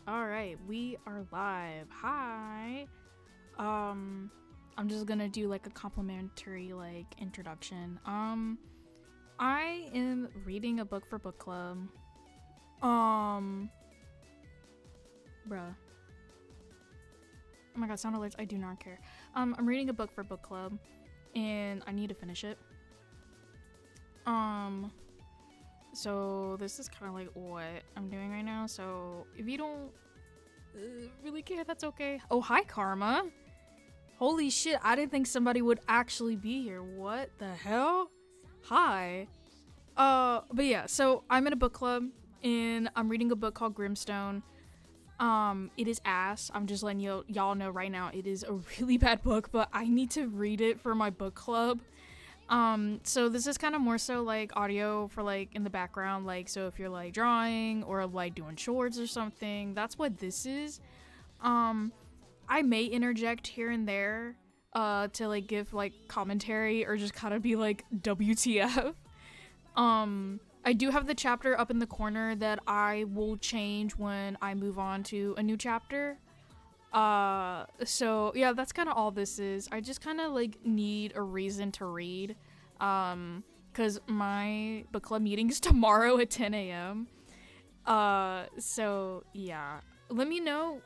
Alright, we are live. Hi. I'm just gonna do like a complimentary introduction. I am reading a book for book club. Bruh. Oh my god, sound alerts, I do not care. I'm reading a book for book club and I need to finish it. So this is kind of like what I'm doing right now, so if you don't really care, that's okay. Oh, hi Karma. Holy shit, I didn't think somebody would actually be here. What the hell? Hi. But yeah, so I'm in a book club and I'm reading a book called Grimstone. It is ass. I'm just letting y'all know right now, it is a really bad book, but I need to read it for my book club. So this is kind of more so like audio for like in the background, like so if you're like drawing or like doing chores or something, that's what this is. I may interject here and there to like give like commentary or just kind of be like WTF. I do have the chapter up in the corner that I will change when I move on to a new chapter. So yeah, that's kind of all this is. I just kind of like need a reason to read, because my book club meeting's tomorrow at 10 a.m. So yeah, let me know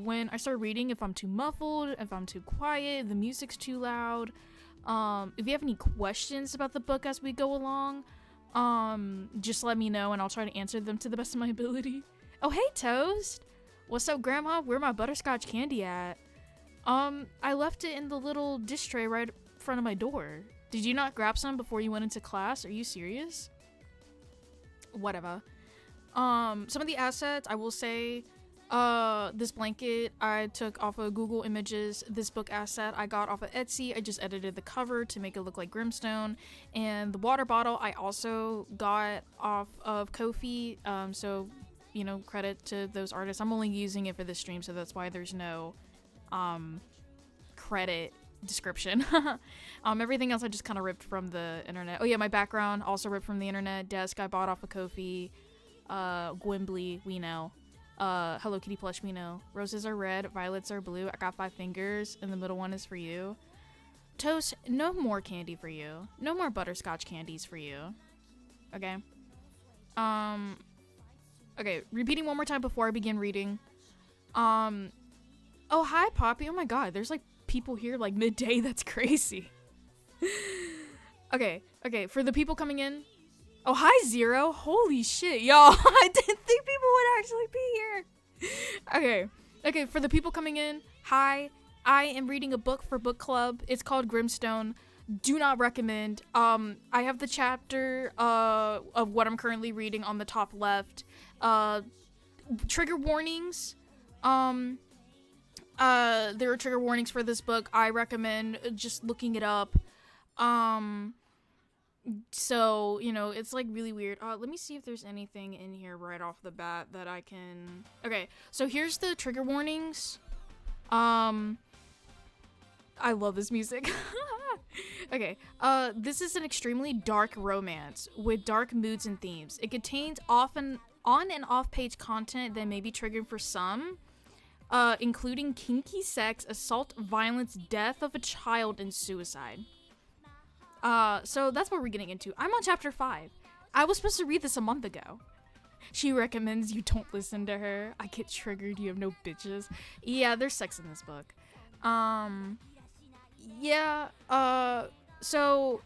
when I start reading, if I'm too muffled, if I'm too quiet, the music's too loud. If you have any questions about the book as we go along, just let me know and I'll try to answer them to the best of my ability. Oh, hey Toast! What's up, Grandma? Where my butterscotch candy at? I left it in the little dish tray right in front of my door. Did you not grab some before you went into class? Are you serious? Whatever. Some of the assets, I will say, this blanket I took off of Google Images. This book asset I got off of Etsy. I just edited the cover to make it look like Grimstone. And the water bottle I also got off of Ko-fi. So you know, credit to those artists. I'm only using it for this stream, so that's why there's no credit description. Everything else I just kind of ripped from the internet. Oh yeah, my background also ripped from the internet. Desk I bought off of Ko-fi. Gwimbly, we know. Hello Kitty plush, we know. Roses are red, violets are blue. I got 5 fingers, and the middle one is for you. Toast, no more candy for you. No more butterscotch candies for you. Okay. Okay, repeating one more time before I begin reading. Oh, hi, Poppy. Oh my god, there's like people here like midday. That's crazy. Okay, for the people coming in. Oh, hi, Zero. Holy shit, y'all. I didn't think people would actually be here. Okay, for the people coming in, hi. I am reading a book for book club. It's called Grimstone. Do not recommend. I have the chapter of what I'm currently reading on the top left. Trigger warnings. There are trigger warnings for this book. I recommend just looking it up. So, you know, it's like really weird. Let me see if there's anything in here right off the bat that I can... Okay, so here's the trigger warnings. I love this music. Okay, this is an extremely dark romance with dark moods and themes. It contains often on and off page content that may be triggered for some, including kinky sex, assault, violence, death of a child, and suicide. So that's what we're getting into. I'm on chapter 5. I was supposed to read this a month ago. She recommends you don't listen to her. I get triggered, you have no bitches. Yeah, there's sex in this book. Yeah, so,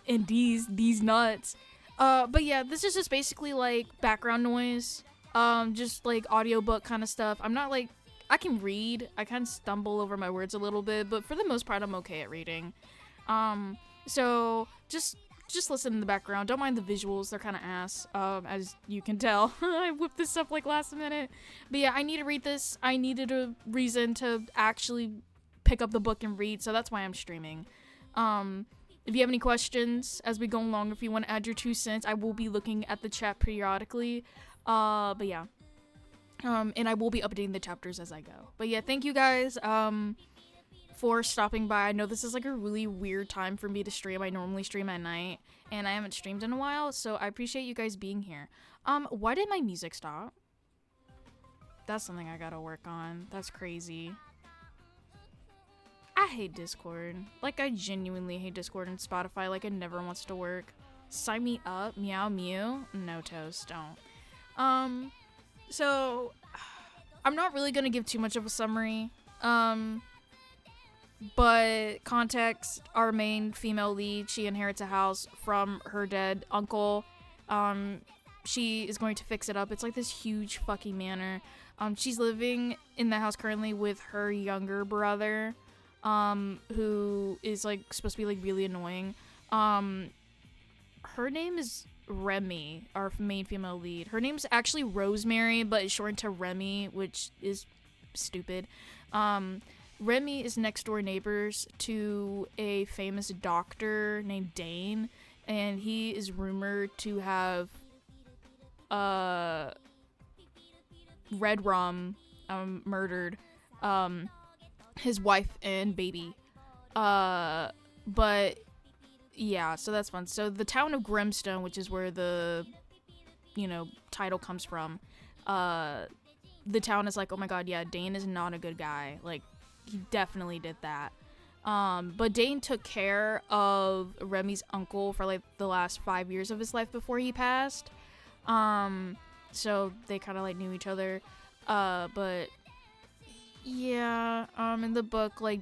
and these nuts. But yeah, this is just basically like background noise, just like audiobook kind of stuff. I'm not like, I can read, I kind of stumble over my words a little bit, but for the most part, I'm okay at reading. So just listen in the background. Don't mind the visuals, they're kind of ass, as you can tell. I whipped this up like last minute. But yeah, I need to read this. I needed a reason to actually pick up the book and read, so that's why I'm streaming. If you have any questions as we go along, if you want to add your 2 cents, I will be looking at the chat periodically. But yeah. And I will be updating the chapters as I go. But yeah, thank you guys, for stopping by. I know this is like a really weird time for me to stream. I normally stream at night, and I haven't streamed in a while, so I appreciate you guys being here. Why did my music stop? That's something I gotta work on. That's crazy. I hate Discord. Like, I genuinely hate Discord and Spotify. Like, it never wants to work. Sign me up. Meow mew. No toast. Don't. So, I'm not really gonna give too much of a summary. But context, our main female lead, she inherits a house from her dead uncle. She is going to fix it up. It's like this huge fucking manor. She's living in the house currently with her younger brother, who is like supposed to be like really annoying. Her name is Remy, our main female lead. Her name's actually Rosemary, but it's shortened to Remy, which is stupid. Remy is next door neighbors to a famous doctor named Dane, and he is rumored to have Red Rum murdered his wife and baby. But yeah, so that's fun. So the town of Grimstone, which is where the title comes from, the town is like, oh my god, yeah, Dane is not a good guy. Like, he definitely did that. But Dane took care of Remy's uncle for like the last 5 years of his life before he passed. So they kind of like knew each other. But yeah, in the book, like,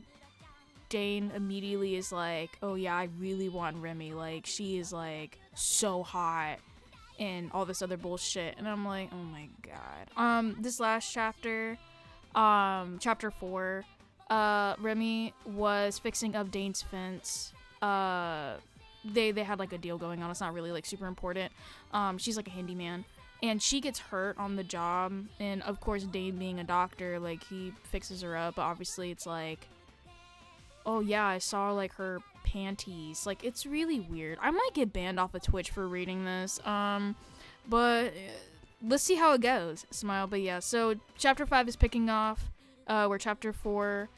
Dane immediately is like, oh yeah, I really want Remy. Like, she is like so hot and all this other bullshit. And I'm like, oh my god. This last chapter, chapter 4, Remy was fixing up Dane's fence. They had like a deal going on. It's not really like super important. She's like a handyman, and she gets hurt on the job, and of course Dane being a doctor, like, he fixes her up, but obviously it's like, oh yeah, I saw like her panties. Like, it's really weird. I might get banned off of Twitch for reading this, but let's see how it goes. Smile. But yeah, so chapter 5 is picking off where chapter 4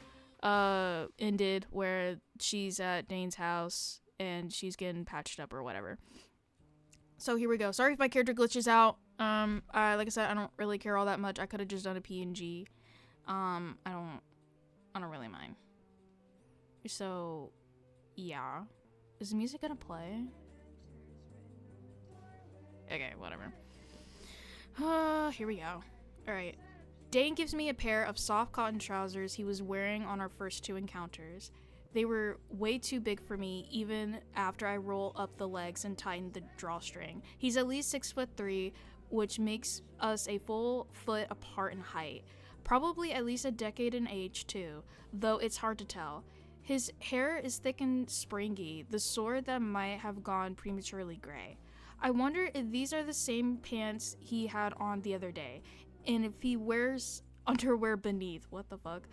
ended, where she's at Dane's house and she's getting patched up or whatever. So here we go. Sorry if my character glitches out. Like I said, I don't really care all that much. I could have just done a PNG. I don't really mind. So yeah, is the music gonna play? Okay, whatever. Here we go. All right. Dane gives me a pair of soft cotton trousers he was wearing on our first 2 encounters. They were way too big for me, even after I roll up the legs and tighten the drawstring. He's at least 6'3", which makes us a full foot apart in height. Probably at least a decade in age too, though it's hard to tell. His hair is thick and springy, the sort that might have gone prematurely gray. I wonder if these are the same pants he had on the other day, and if he wears underwear beneath. What the fuck?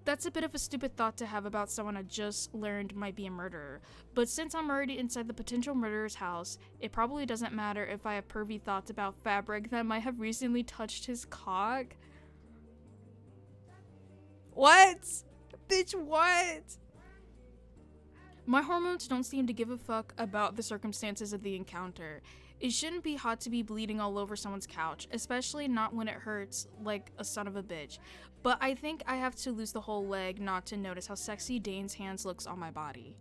That's a bit of a stupid thought to have about someone I just learned might be a murderer. But since I'm already inside the potential murderer's house, it probably doesn't matter if I have pervy thoughts about fabric that might have recently touched his cock. What? Bitch, what? My hormones don't seem to give a fuck about the circumstances of the encounter. It shouldn't be hot to be bleeding all over someone's couch, especially not when it hurts like a son of a bitch. But I think I have to lose the whole leg not to notice how sexy Dane's hands looks on my body.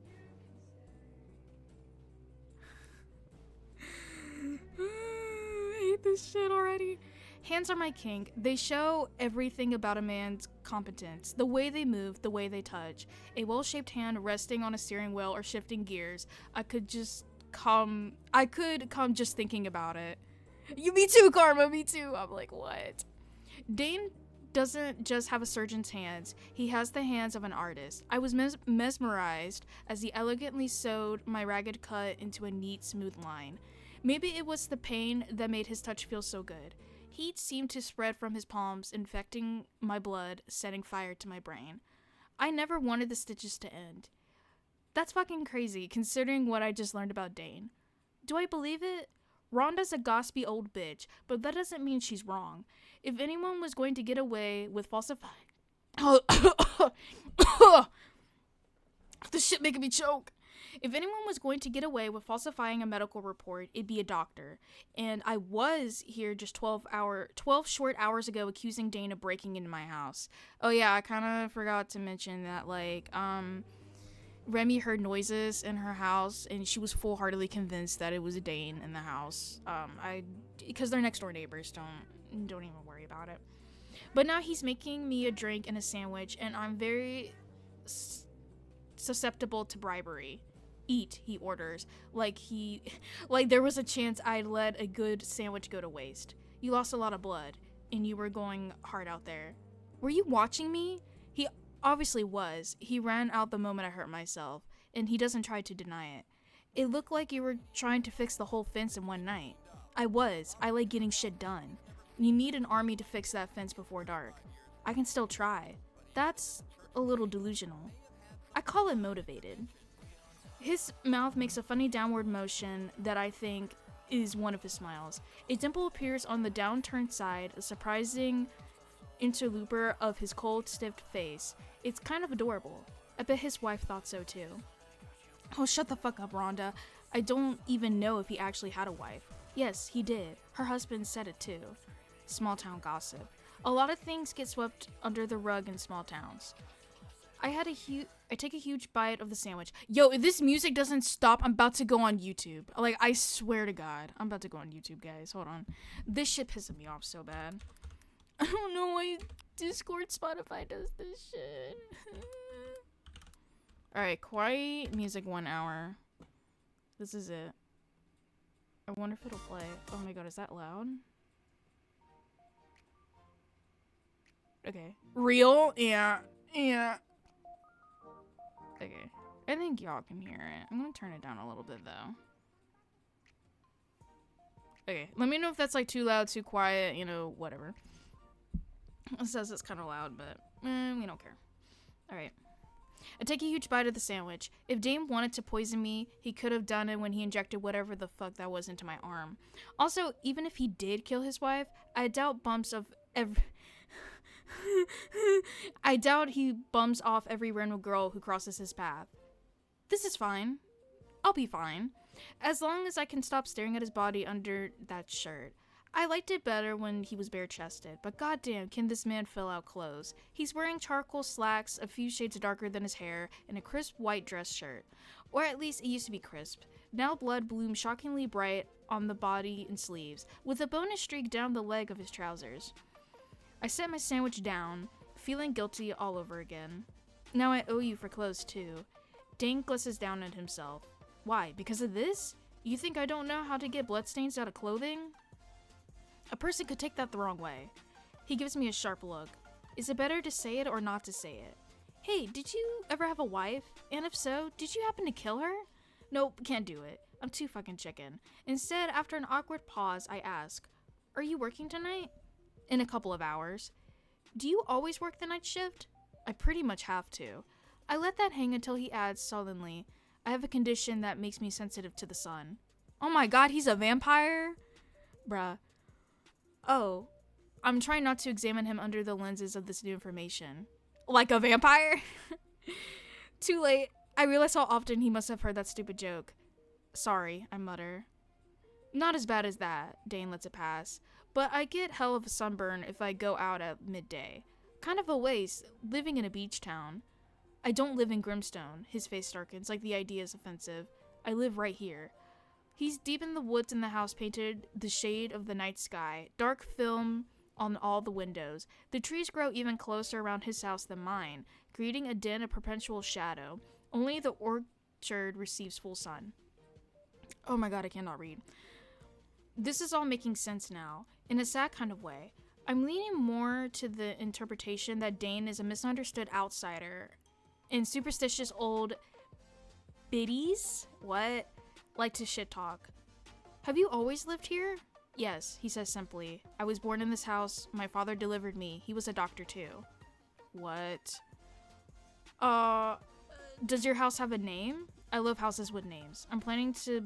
I hate this shit already. Hands are my kink. They show everything about a man's competence. The way they move, the way they touch. A well-shaped hand resting on a steering wheel or shifting gears. I could come just thinking about it. Me too, Karma, me too. I'm like, what? Dane doesn't just have a surgeon's hands. He has the hands of an artist. I was mesmerized as he elegantly sewed my ragged cut into a neat, smooth line. Maybe it was the pain that made his touch feel so good. Heat seemed to spread from his palms, infecting my blood, setting fire to my brain. I never wanted the stitches to end. That's fucking crazy, considering what I just learned about Dane. Do I believe it? Rhonda's a gossipy old bitch, but that doesn't mean she's wrong. If anyone was going to get away with falsifying... This shit making me choke. If anyone was going to get away with falsifying a medical report, it'd be a doctor. And I was here just 12 short hours ago accusing Dane of breaking into my house. Oh yeah, I kind of forgot to mention that, like, Remy heard noises in her house, and she was full-heartedly convinced that it was Dane in the house. Because they're next-door neighbors, don't even worry about it. But now he's making me a drink and a sandwich, and I'm very susceptible to bribery. Eat, he orders, like there was a chance I'd let a good sandwich go to waste. You lost a lot of blood, and you were going hard out there. Were you watching me? He obviously was. He ran out the moment I hurt myself, and he doesn't try to deny it. It looked like you were trying to fix the whole fence in one night. I like getting shit done. You need an army to fix that fence before dark. I can still try. That's a little delusional. I call it motivated. His mouth makes a funny downward motion that I think is one of his smiles. A dimple appears on the downturned side, a surprising interloper of his cold, stiff face. It's kind of adorable. I bet his wife thought so too. Oh, shut the fuck up, Rhonda. I don't even know if he actually had a wife. Yes, he did. Her husband said it too. Small town gossip. A lot of things get swept under the rug in small towns. I take a huge bite of the sandwich. Yo, if this music doesn't stop, I'm about to go on YouTube. Like, I swear to God, I'm about to go on YouTube, guys. Hold on. This shit pisses me off so bad. I don't know why Discord, Spotify does this shit. Alright, quiet music 1 hour. This is it. I wonder if it'll play. Oh my god, is that loud? Okay. Real? Yeah. Okay. I think y'all can hear it. I'm gonna turn it down a little bit though. Okay. Let me know if that's like too loud, too quiet, you know, whatever. It says it's kind of loud, but we don't care. Alright. I take a huge bite of the sandwich. If Dame wanted to poison me, he could have done it when he injected whatever the fuck that was into my arm. Also, even if he did kill his wife, I doubt he bumps off every random girl who crosses his path. This is fine. I'll be fine. As long as I can stop staring at his body under that shirt. I liked it better when he was bare-chested, but goddamn, can this man fill out clothes. He's wearing charcoal slacks, a few shades darker than his hair, and a crisp white dress shirt. Or at least it used to be crisp. Now blood blooms shockingly bright on the body and sleeves, with a bonus streak down the leg of his trousers. I set my sandwich down, feeling guilty all over again. Now I owe you for clothes too. Dane glances down at himself. Why, because of this? You think I don't know how to get bloodstains out of clothing? A person could take that the wrong way. He gives me a sharp look. Is it better to say it or not to say it? Hey, did you ever have a wife? And if so, did you happen to kill her? Nope, can't do it. I'm too fucking chicken. Instead, after an awkward pause, I ask, are you working tonight? In a couple of hours. Do you always work the night shift? I pretty much have to. I let that hang until he adds sullenly, I have a condition that makes me sensitive to the sun. Oh my god, he's a vampire? Bruh. Oh, I'm trying not to examine him under the lenses of this new information. Like a vampire? Too late. I realize how often he must have heard that stupid joke. Sorry, I mutter. Not as bad as that, Dane lets it pass. But I get hell of a sunburn if I go out at midday. Kind of a waste, living in a beach town. I don't live in Grimstone. His face darkens, like the idea is offensive. I live right here. He's deep in the woods and the house painted the shade of the night sky. Dark film on all the windows. The trees grow even closer around his house than mine, creating a den of perpetual shadow. Only the orchard receives full sun. Oh my god, I cannot read. This is all making sense now, in a sad kind of way. I'm leaning more to the interpretation that Dane is a misunderstood outsider, and superstitious old biddies, like to shit talk. Have you always lived here? Yes, he says simply. I was born in this house. My father delivered me. He was a doctor too. What? Does your house have a name? I love houses with names. I'm planning to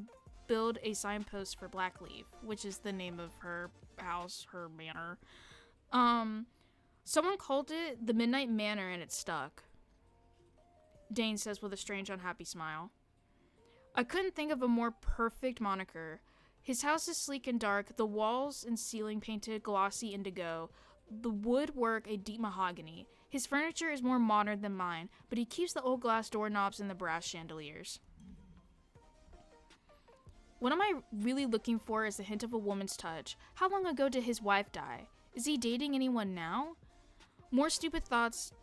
build a signpost for Blackleaf, which is the name of her house, her manor. Someone called it the Midnight Manor and it stuck. Dane says with a strange, unhappy smile. I couldn't think of a more perfect moniker. His house is sleek and dark, the walls and ceiling painted glossy indigo, the woodwork a deep mahogany. His furniture is more modern than mine, but he keeps the old glass doorknobs and the brass chandeliers. What am I really looking for is a hint of a woman's touch. How long ago did his wife die? Is he dating anyone now? More stupid thoughts,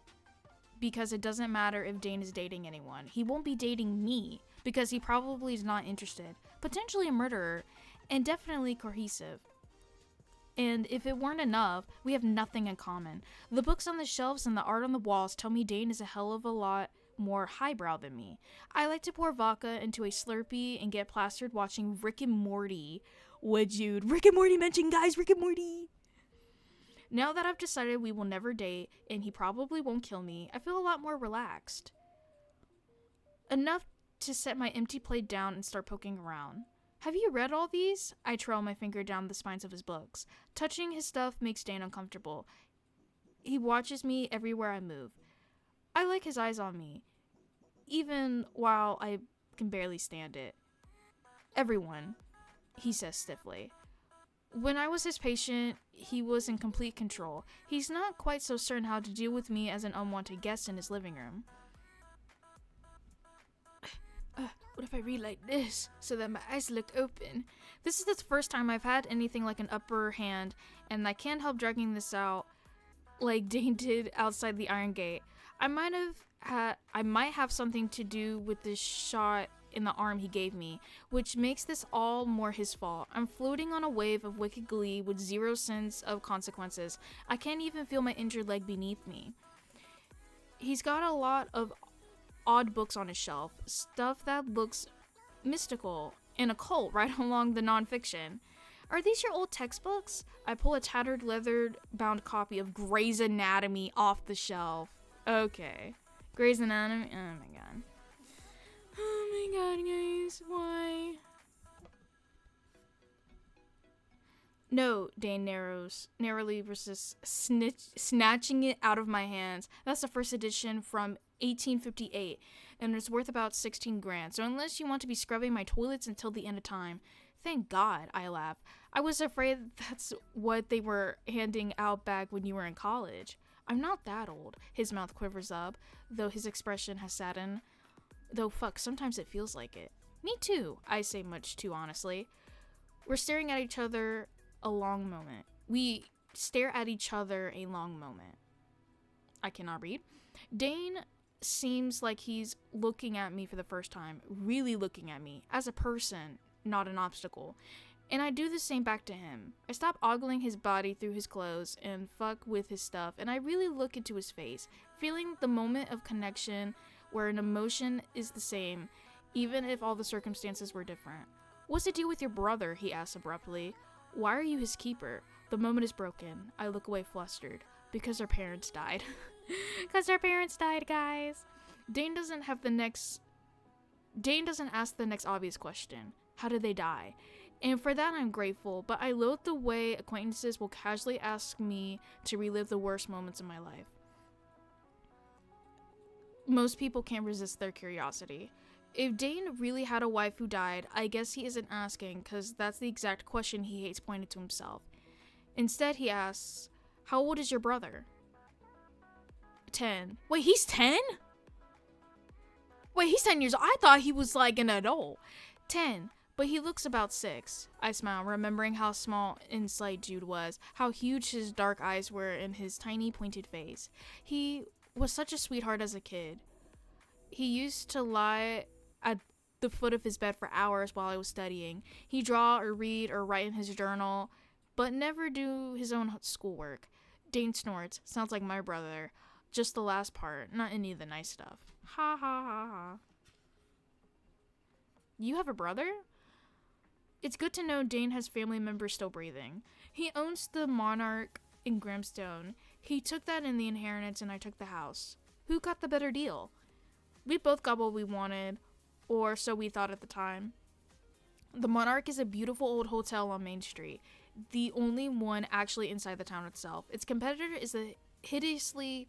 because it doesn't matter if Dane is dating anyone. He won't be dating me, because he probably is not interested. Potentially a murderer, and definitely cohesive. And if it weren't enough, we have nothing in common. The books on the shelves and the art on the walls tell me Dane is a hell of a lot more highbrow than me. I like to pour vodka into a Slurpee and get plastered watching Rick and Morty. Would you? Rick and Morty mentioned, guys, Rick and Morty. Now that I've decided we will never date and he probably won't kill me, I feel a lot more relaxed. Enough to set my empty plate down and start poking around. Have you read all these? I trail my finger down the spines of his books. Touching his stuff makes Dane uncomfortable. He watches me everywhere I move. I like his eyes on me, even while I can barely stand it. Everyone, he says stiffly. When I was his patient, he was in complete control. He's not quite so certain how to deal with me as an unwanted guest in his living room. What if I read like this, so that my eyes look open? This is the first time I've had anything like an upper hand, and I can't help dragging this out like Dane did outside the Iron Gate. I might have something to do with this shot in the arm he gave me, which makes this all more his fault. I'm floating on a wave of wicked glee with zero sense of consequences. I can't even feel my injured leg beneath me. He's got a lot of odd books on his shelf, stuff that looks mystical and occult right along the nonfiction. Are these your old textbooks? I pull a tattered leather-bound copy of Grey's Anatomy off the shelf. Okay. Grey's Anatomy? Oh my god. Oh my god, guys. Why? No, Dane narrowly resists snatching it out of my hands. That's the first edition from 1858, and it's worth about 16 grand. So unless you want to be scrubbing my toilets until the end of time. Thank God, I laugh. I was afraid that's what they were handing out back when you were in college. I'm not that old. His mouth quivers up, though his expression has saddened. Though fuck, sometimes it feels like it. Me too, I say much too honestly. We're staring at each other a long moment. We stare at each other a long moment. I cannot read. Dane seems like he's looking at me for the first time, really looking at me, as a person, not an obstacle. And I do the same back to him. I stop ogling his body through his clothes and fuck with his stuff, and I really look into his face, feeling the moment of connection where an emotion is the same, even if all the circumstances were different. What's the deal with your brother? He asks abruptly. Why are you his keeper? The moment is broken. I look away flustered. Because our parents died. Because our parents died, guys. Dane doesn't ask the next obvious question. How did they die? And for that I'm grateful, but I loathe the way acquaintances will casually ask me to relive the worst moments of my life. Most people can't resist their curiosity. If Dane really had a wife who died, I guess he isn't asking, because that's the exact question he hates pointing to himself. Instead, he asks, how old is your brother? 10. Wait, he's 10? Wait, he's 10 years old. I thought he was like an adult. 10. But he looks about 6. I smile, remembering how small and slight Jude was, how huge his dark eyes were in his tiny pointed face. He was such a sweetheart as a kid. He used to lie at the foot of his bed for hours while I was studying. He'd draw or read or write in his journal, but never do his own schoolwork. Dane snorts. Sounds like my brother. Just the last part, not any of the nice stuff. Ha ha ha ha. You have a brother? It's good to know Dane has family members still breathing. He owns the Monarch in Grimstone. He took that in the inheritance and I took the house. Who got the better deal? We both got what we wanted, or so we thought at the time. The Monarch is a beautiful old hotel on Main Street, the only one actually inside the town itself. Its competitor is a hideously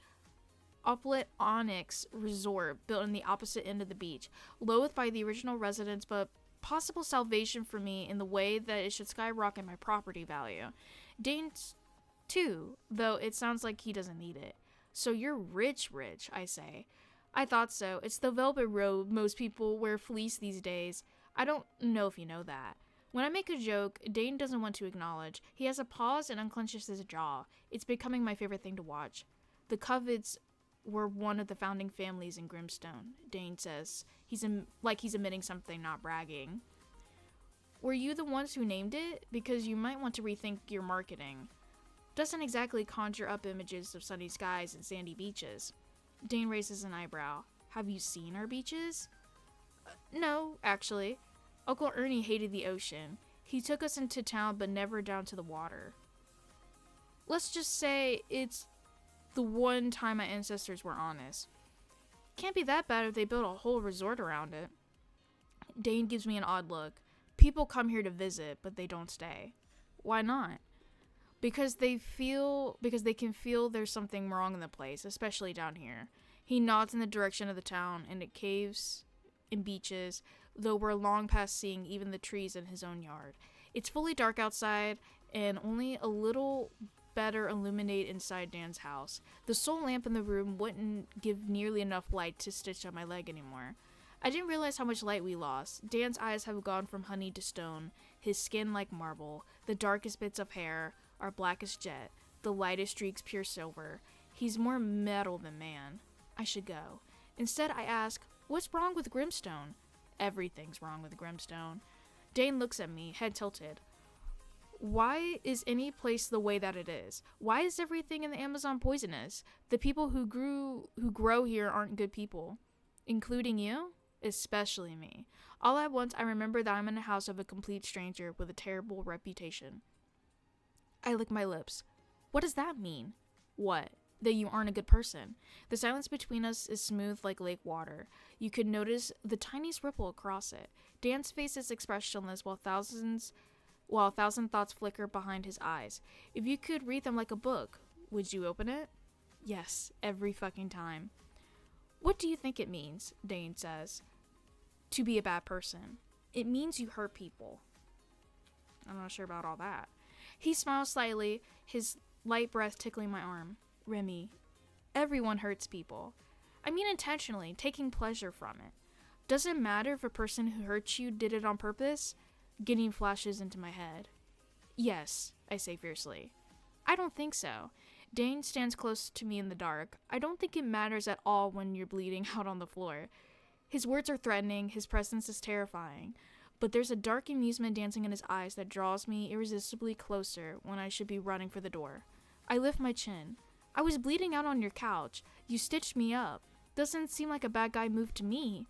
uplit onyx resort built in the opposite end of the beach, loathed by the original residents, but possible salvation for me in the way that it should skyrocket my property value. Dane's too, though it sounds like he doesn't need it. So you're rich, I say. I thought so. It's the velvet robe most people wear fleece these days. I don't know if you know that. When I make a joke, Dane doesn't want to acknowledge. He has a pause and unclenches his jaw. It's becoming my favorite thing to watch. The Covids were one of the founding families in Grimstone, Dane says. He's admitting something, not bragging. Were you the ones who named it? Because you might want to rethink your marketing. Doesn't exactly conjure up images of sunny skies and sandy beaches. Dane raises an eyebrow. Have you seen our beaches? No, actually. Uncle Ernie hated the ocean. He took us into town but never down to the water. Let's just say it's the one time my ancestors were honest. Can't be that bad if they built a whole resort around it. Dane gives me an odd look. People come here to visit, but they don't stay. Why not? Because they can feel there's something wrong in the place, especially down here. He nods in the direction of the town, and it caves and beaches, though we're long past seeing even the trees in his own yard. It's fully dark outside, and only a little better illuminate inside Dan's house. The sole lamp in the room wouldn't give nearly enough light to stitch up my leg anymore. I didn't realize how much light we lost. Dan's eyes have gone from honey to stone, his skin like marble, the darkest bits of hair are black as jet, the lightest streaks pure silver. He's more metal than man. I should go. Instead, I ask, what's wrong with Grimstone? Everything's wrong with Grimstone. Dane looks at me, head tilted. Why is any place the way that it is? Why is everything in the Amazon poisonous? The people who grow here aren't good people. Including you? Especially me. All at once, I remember that I'm in the house of a complete stranger with a terrible reputation. I lick my lips. What does that mean? What? That you aren't a good person. The silence between us is smooth like lake water. You could notice the tiniest ripple across it. Dan's face is expressionless while a thousand thoughts flicker behind his eyes. If you could read them like a book, would you open it? Yes, every fucking time. What do you think it means? Dane says. To be a bad person. It means you hurt people. I'm not sure about all that. He smiles slightly, his light breath tickling my arm. Remy, everyone hurts people. I mean intentionally, taking pleasure from it. Doesn't matter if a person who hurts you did it on purpose. Getting flashes into my head. Yes, I say fiercely. I don't think so. Dane stands close to me in the dark. I don't think it matters at all when you're bleeding out on the floor. His words are threatening, his presence is terrifying. But there's a dark amusement dancing in his eyes that draws me irresistibly closer when I should be running for the door. I lift my chin. I was bleeding out on your couch. You stitched me up. Doesn't seem like a bad guy move to me.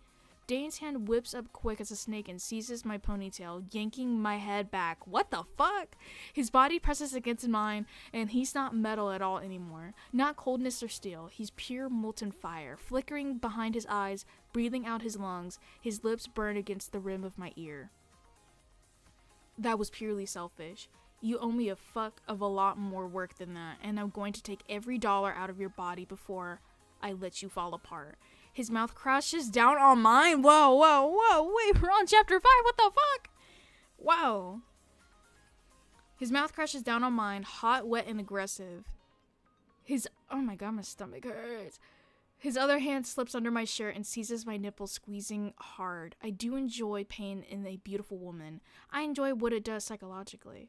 Dane's hand whips up quick as a snake and seizes my ponytail, yanking my head back. What the fuck? His body presses against mine, and he's not metal at all anymore. Not coldness or steel. He's pure molten fire, flickering behind his eyes, breathing out his lungs. His lips burn against the rim of my ear. That was purely selfish. You owe me a fuck of a lot more work than that, and I'm going to take every dollar out of your body before I let you fall apart. His mouth crashes down on mine. Whoa, wait, we're on chapter 5, what the fuck? Wow. His mouth crashes down on mine, hot, wet, and aggressive. Oh my god, my stomach hurts. His other hand slips under my shirt and seizes my nipples, squeezing hard. I do enjoy pain in a beautiful woman. I enjoy what it does psychologically.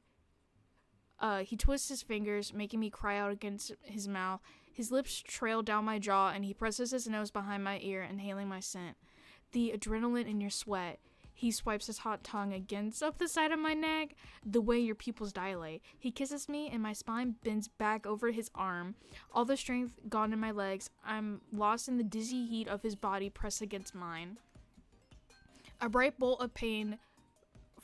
He twists his fingers, making me cry out against his mouth. His lips trail down my jaw, and he presses his nose behind my ear, inhaling my scent. The adrenaline in your sweat. He swipes his hot tongue against up the side of my neck, the way your pupils dilate. He kisses me, and my spine bends back over his arm. All the strength gone in my legs. I'm lost in the dizzy heat of his body pressed against mine. A bright bolt of pain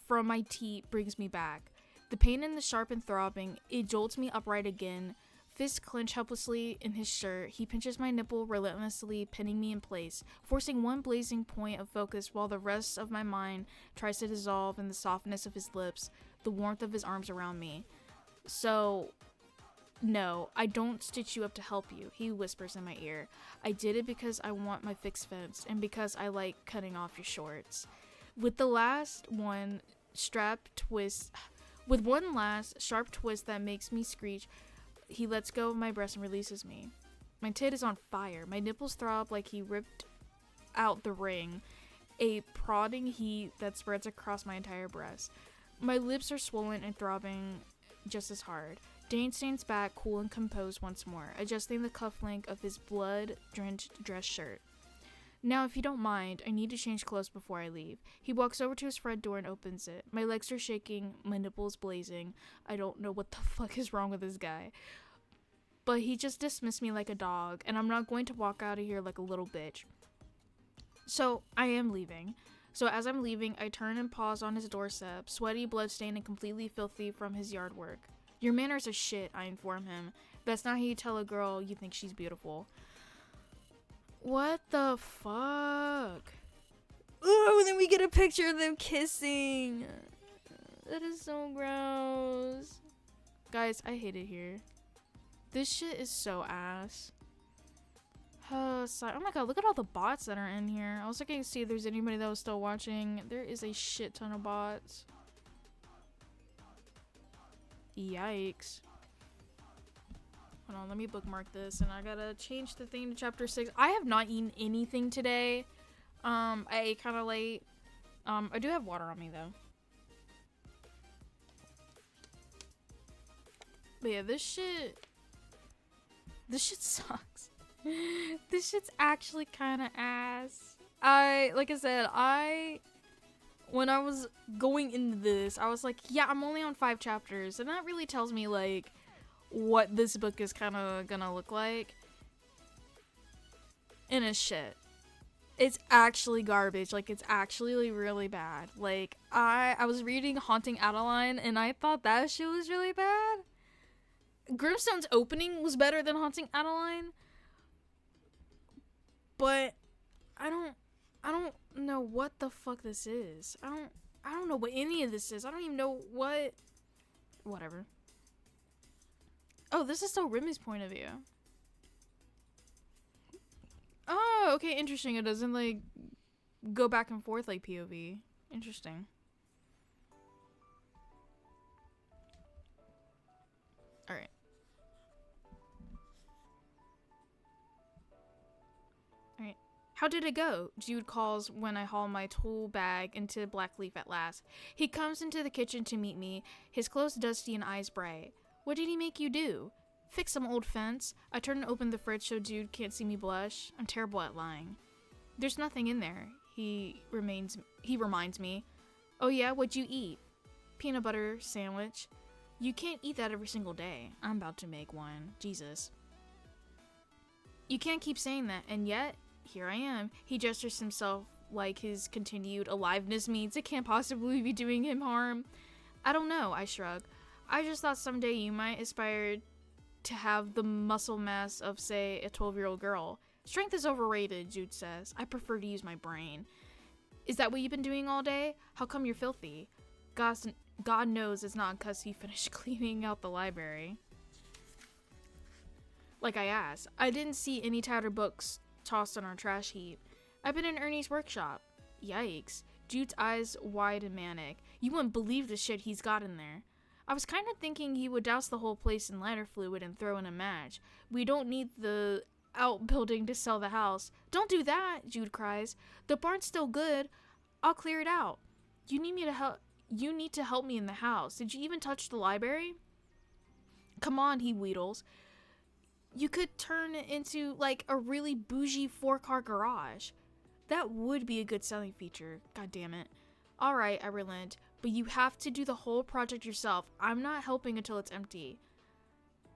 from my teeth brings me back. The pain and the sharp and throbbing, it jolts me upright again. Fists clench helplessly in his shirt. He pinches my nipple relentlessly, pinning me in place, forcing one blazing point of focus while the rest of my mind tries to dissolve in the softness of his lips, the warmth of his arms around me. So, No, I don't stitch you up to help you, he whispers in my ear. I did it because I want my fix fenced and because I like cutting off your shorts. With the last one with one last sharp twist that makes me screech, he lets go of my breast and releases me. My tit is on fire. My nipples throb like he ripped out the ring, a prodding heat that spreads across my entire breast. My lips are swollen and throbbing just as hard. Dane stands back, cool and composed once more, adjusting the cufflink of his blood-drenched dress shirt. Now, if you don't mind, I need to change clothes before I leave. He walks over to his front door and opens it. My legs are shaking, my nipples blazing. I don't know what the fuck is wrong with this guy. But he just dismissed me like a dog, and I'm not going to walk out of here like a little bitch. So, I am leaving. So as I'm leaving, I turn and pause on his doorstep, sweaty, bloodstained, and completely filthy from his yard work. Your manners are shit, I inform him. That's not how you tell a girl you think she's beautiful. What the fuck? Oh, then we get a picture of them kissing. That is so gross. Guys, I hate it here. This shit is so ass. Oh my god, look at all the bots that are in here. I was looking to see if there's anybody that was still watching. There is a shit ton of bots. Yikes. Hold on, let me bookmark this, and I gotta change the thing to chapter 6. I have not eaten anything today. I ate kind of late. I do have water on me, though. But yeah, this shit sucks. This shit's actually kind of ass. Like I said, when I was going into this, I was like, yeah, I'm only on 5 chapters, and that really tells me, like, what this book is kind of gonna look like. And it's shit. It's actually garbage. Like, it's actually really bad. Like, I was reading Haunting Adeline, and I thought that shit was really bad. Grimstone's opening was better than Haunting Adeline. But I don't know what the fuck this is. I don't know what any of this is. I don't even know what. Whatever. Oh, this is still Remy's point of view. Oh, okay, interesting. It doesn't, like, go back and forth like POV. Interesting. Alright. Alright. How did it go? Jude calls when I haul my tool bag into Blackleaf at last. He comes into the kitchen to meet me, his clothes dusty and eyes bright. What did he make you do? Fix some old fence. I turn and open the fridge so Jude can't see me blush. I'm terrible at lying. There's nothing in there. He reminds me. Oh yeah, what'd you eat? Peanut butter sandwich. You can't eat that every single day. I'm about to make one. Jesus. You can't keep saying that, and yet, here I am. He gestures himself like his continued aliveness means it can't possibly be doing him harm. I don't know, I shrug. I just thought someday you might aspire to have the muscle mass of, say, a 12-year-old girl. Strength is overrated, Jude says. I prefer to use my brain. Is that what you've been doing all day? How come you're filthy? God knows it's not because he finished cleaning out the library. Like I asked, I didn't see any tattered books tossed on our trash heap. I've been in Ernie's workshop. Yikes. Jude's eyes wide and manic. You wouldn't believe the shit he's got in there. I was kind of thinking he would douse the whole place in lighter fluid and throw in a match. We don't need the outbuilding to sell the house. Don't do that, Jude cries. The barn's still good. I'll clear it out. You need to help me in the house. Did you even touch the library? Come on, he wheedles. You could turn it into, like, a really bougie 4-car garage. That would be a good selling feature. God damn it. Alright, I relent. But you have to do the whole project yourself. I'm not helping until it's empty.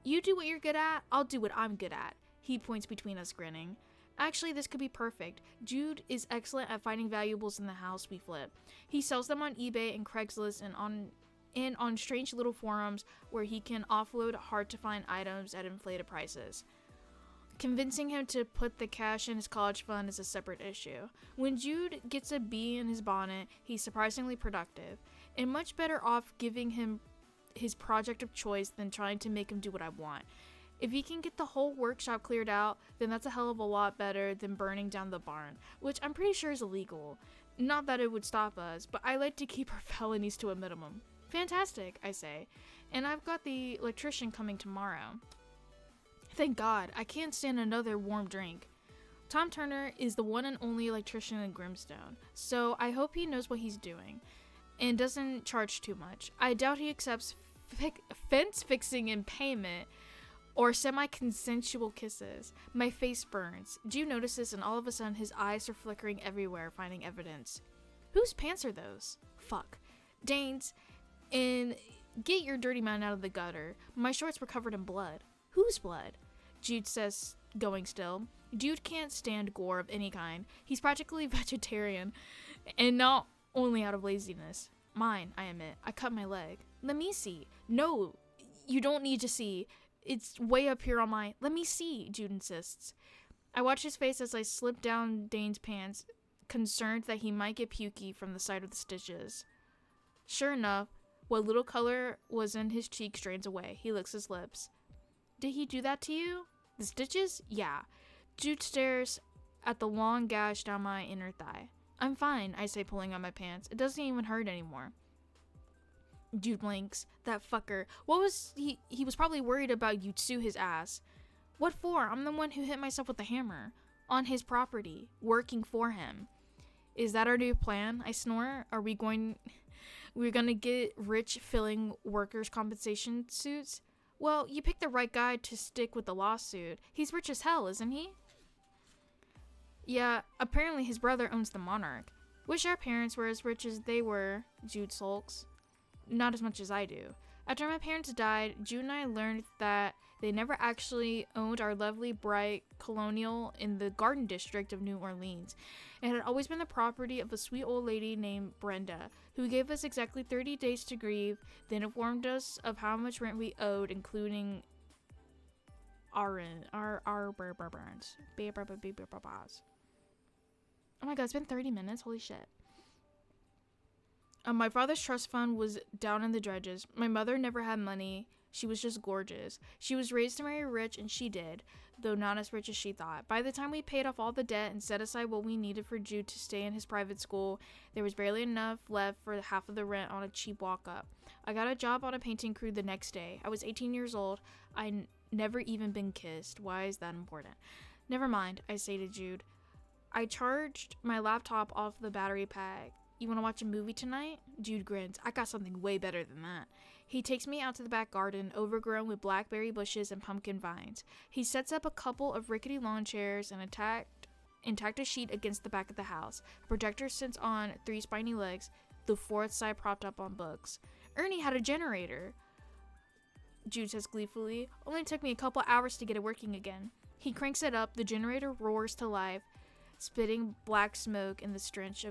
You do what you're good at, I'll do what I'm good at. He points between us, grinning. Actually, this could be perfect. Jude is excellent at finding valuables in the house we flip. He sells them on eBay and Craigslist and on strange little forums where he can offload hard-to-find items at inflated prices. Convincing him to put the cash in his college fund is a separate issue. When Jude gets a bee in his bonnet, he's surprisingly productive, and much better off giving him his project of choice than trying to make him do what I want. If he can get the whole workshop cleared out, then that's a hell of a lot better than burning down the barn, which I'm pretty sure is illegal. Not that it would stop us, but I like to keep our felonies to a minimum. Fantastic, I say, and I've got the electrician coming tomorrow. Thank God, I can't stand another warm drink. Tom Turner is the one and only electrician in Grimstone, so I hope he knows what he's doing and doesn't charge too much. I doubt he accepts fence fixing in payment or semi-consensual kisses. My face burns. Jude notices, and all of a sudden his eyes are flickering everywhere, finding evidence. Whose pants are those? Fuck. Dane's. And get your dirty man out of the gutter. My shorts were covered in blood. Whose blood? Jude says, going still. Jude can't stand gore of any kind. He's practically vegetarian, and not only out of laziness. Mine, I admit. I cut my leg. Let me see. No, you don't need to see. It's way up here on my... Let me see, Jude insists. I watch his face as I slip down Dane's pants, concerned that he might get pukey from the sight of the stitches. Sure enough, what little color was in his cheeks drains away. He licks his lips. Did he do that to you? The stitches? Yeah. Jude stares at the long gash down my inner thigh. I'm fine, I say, pulling on my pants. It doesn't even hurt anymore. Jude blinks. That fucker. What was he? He was probably worried about you'd sue his ass. What for? I'm the one who hit myself with the hammer. On his property. Working for him. Is that our new plan? I snore. We're gonna get rich filling workers' compensation suits? Well, you picked the right guy to stick with the lawsuit. He's rich as hell, isn't he? Yeah, apparently his brother owns the Monarch. Wish our parents were as rich as they were, Jude sulks. Not as much as I do. After my parents died, Jude and I learned that they never actually owned our lovely, bright colonial in the Garden District of New Orleans. It had always been the property of a sweet old lady named Brenda, who gave us exactly 30 days to grieve, then informed us of how much rent we owed, including our burns. Oh my god, it's been 30 minutes. Holy shit. My father's trust fund was down in the dredges. My mother never had money. She was just gorgeous. She was raised to marry rich, and she did, though not as rich as she thought. By the time we paid off all the debt and set aside what we needed for Jude to stay in his private school, there was barely enough left for half of the rent on a cheap walk-up. I got a job on a painting crew the next day. I was 18 years old. I'd never even been kissed. Why is that important? Never mind, I say to Jude. I charged my laptop off the battery pack. You want to watch a movie tonight? Jude grins. I got something way better than that. He takes me out to the back garden, overgrown with blackberry bushes and pumpkin vines. He sets up a couple of rickety lawn chairs and intact a sheet against the back of the house. A projector sits on 3 spiny legs, the fourth side propped up on books. Ernie had a generator, Jude says gleefully. Only took me a couple hours to get it working again. He cranks it up, the generator roars to life, spitting black smoke in the stench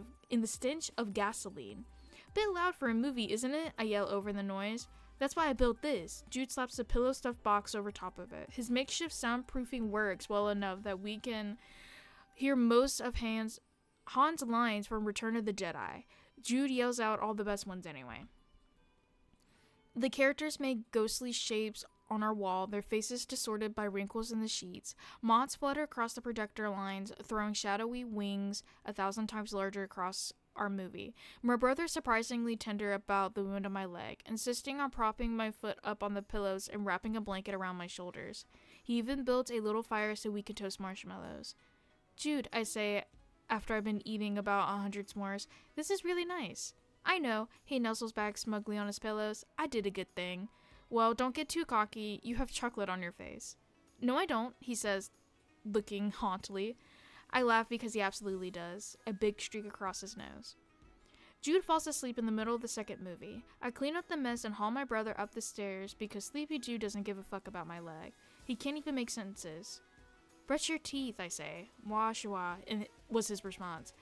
of gasoline. Bit loud for a movie, isn't it? I yell over the noise. That's why I built this. Jude slaps a pillow stuffed box over top of it. His makeshift soundproofing works well enough that we can hear most of Han's lines from Return of the Jedi. Jude yells out all the best ones anyway. The characters make ghostly shapes on our wall, their faces distorted by wrinkles in the sheets. Moths flutter across the projector lines, throwing shadowy wings 1,000 times larger across our movie. My brother's surprisingly tender about the wound on my leg, insisting on propping my foot up on the pillows and wrapping a blanket around my shoulders. He even built a little fire so we could toast marshmallows. Jude, I say, after I've been eating about 100 s'mores, this is really nice. I know, he nuzzles back smugly on his pillows. I did a good thing. Well, don't get too cocky. You have chocolate on your face. No, I don't, he says, looking haughtily. I laugh because he absolutely does, a big streak across his nose. Jude falls asleep in the middle of the second movie. I clean up the mess and haul my brother up the stairs because Sleepy Jude doesn't give a fuck about my leg. He can't even make sentences. Brush your teeth, I say. Wash, was his response.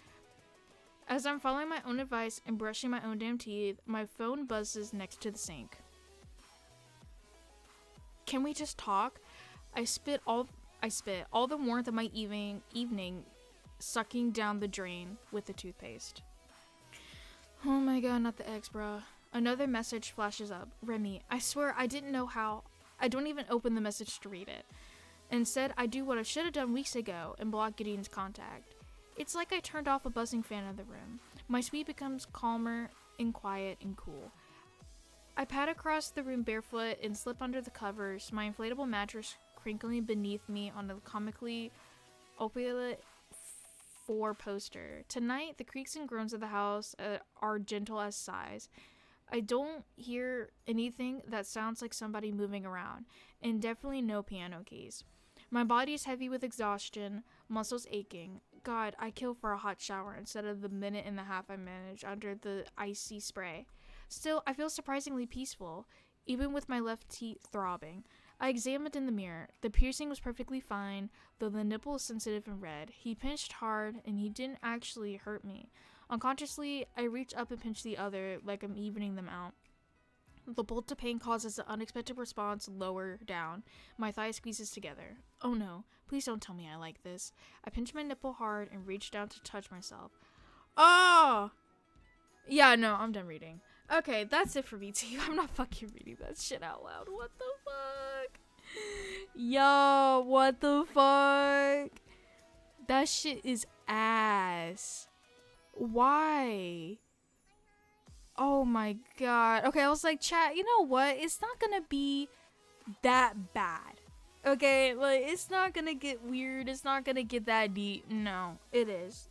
As I'm following my own advice and brushing my own damn teeth, my phone buzzes next to the sink. Can we just talk? I spit all the warmth of my evening sucking down the drain with the toothpaste. Oh my god, not the X, bruh. Another message flashes up. Remy, I swear I didn't know how. I don't even open the message to read it. Instead, I do what I should have done weeks ago and block Gideon's contact. It's like I turned off a buzzing fan in the room. My speed becomes calmer and quiet and cool. I pad across the room barefoot and slip under the covers, my inflatable mattress crinkling beneath me on a comically opulent 4 poster. Tonight, the creaks and groans of the house are gentle as sighs. I don't hear anything that sounds like somebody moving around, and definitely no piano keys. My body is heavy with exhaustion, muscles aching. God, I kill for a hot shower instead of the minute and a half I manage under the icy spray. Still, I feel surprisingly peaceful, even with my left teeth throbbing. I examined in the mirror. The piercing was perfectly fine, though the nipple is sensitive and red. He pinched hard, and he didn't actually hurt me. Unconsciously, I reach up and pinch the other, like I'm evening them out. The bolt of pain causes an unexpected response lower down. My thigh squeezes together. Oh no, please don't tell me I like this. I pinch my nipple hard and reach down to touch myself. Oh! Yeah, no, I'm done reading. Okay, that's it for me too. I'm not fucking reading that shit out loud. What the fuck? Yo, what the fuck? That shit is ass. Why? Oh my god. Okay, I was like, chat, you know what? It's not gonna be that bad. Okay, like, it's not gonna get weird. It's not gonna get that deep. No, it is.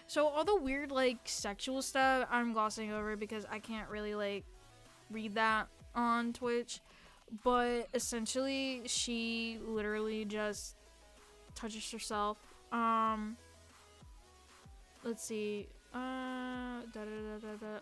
So all the weird, like, sexual stuff, I'm glossing over because I can't really, like, read that on Twitch. But essentially, she literally just touches herself. Let's see.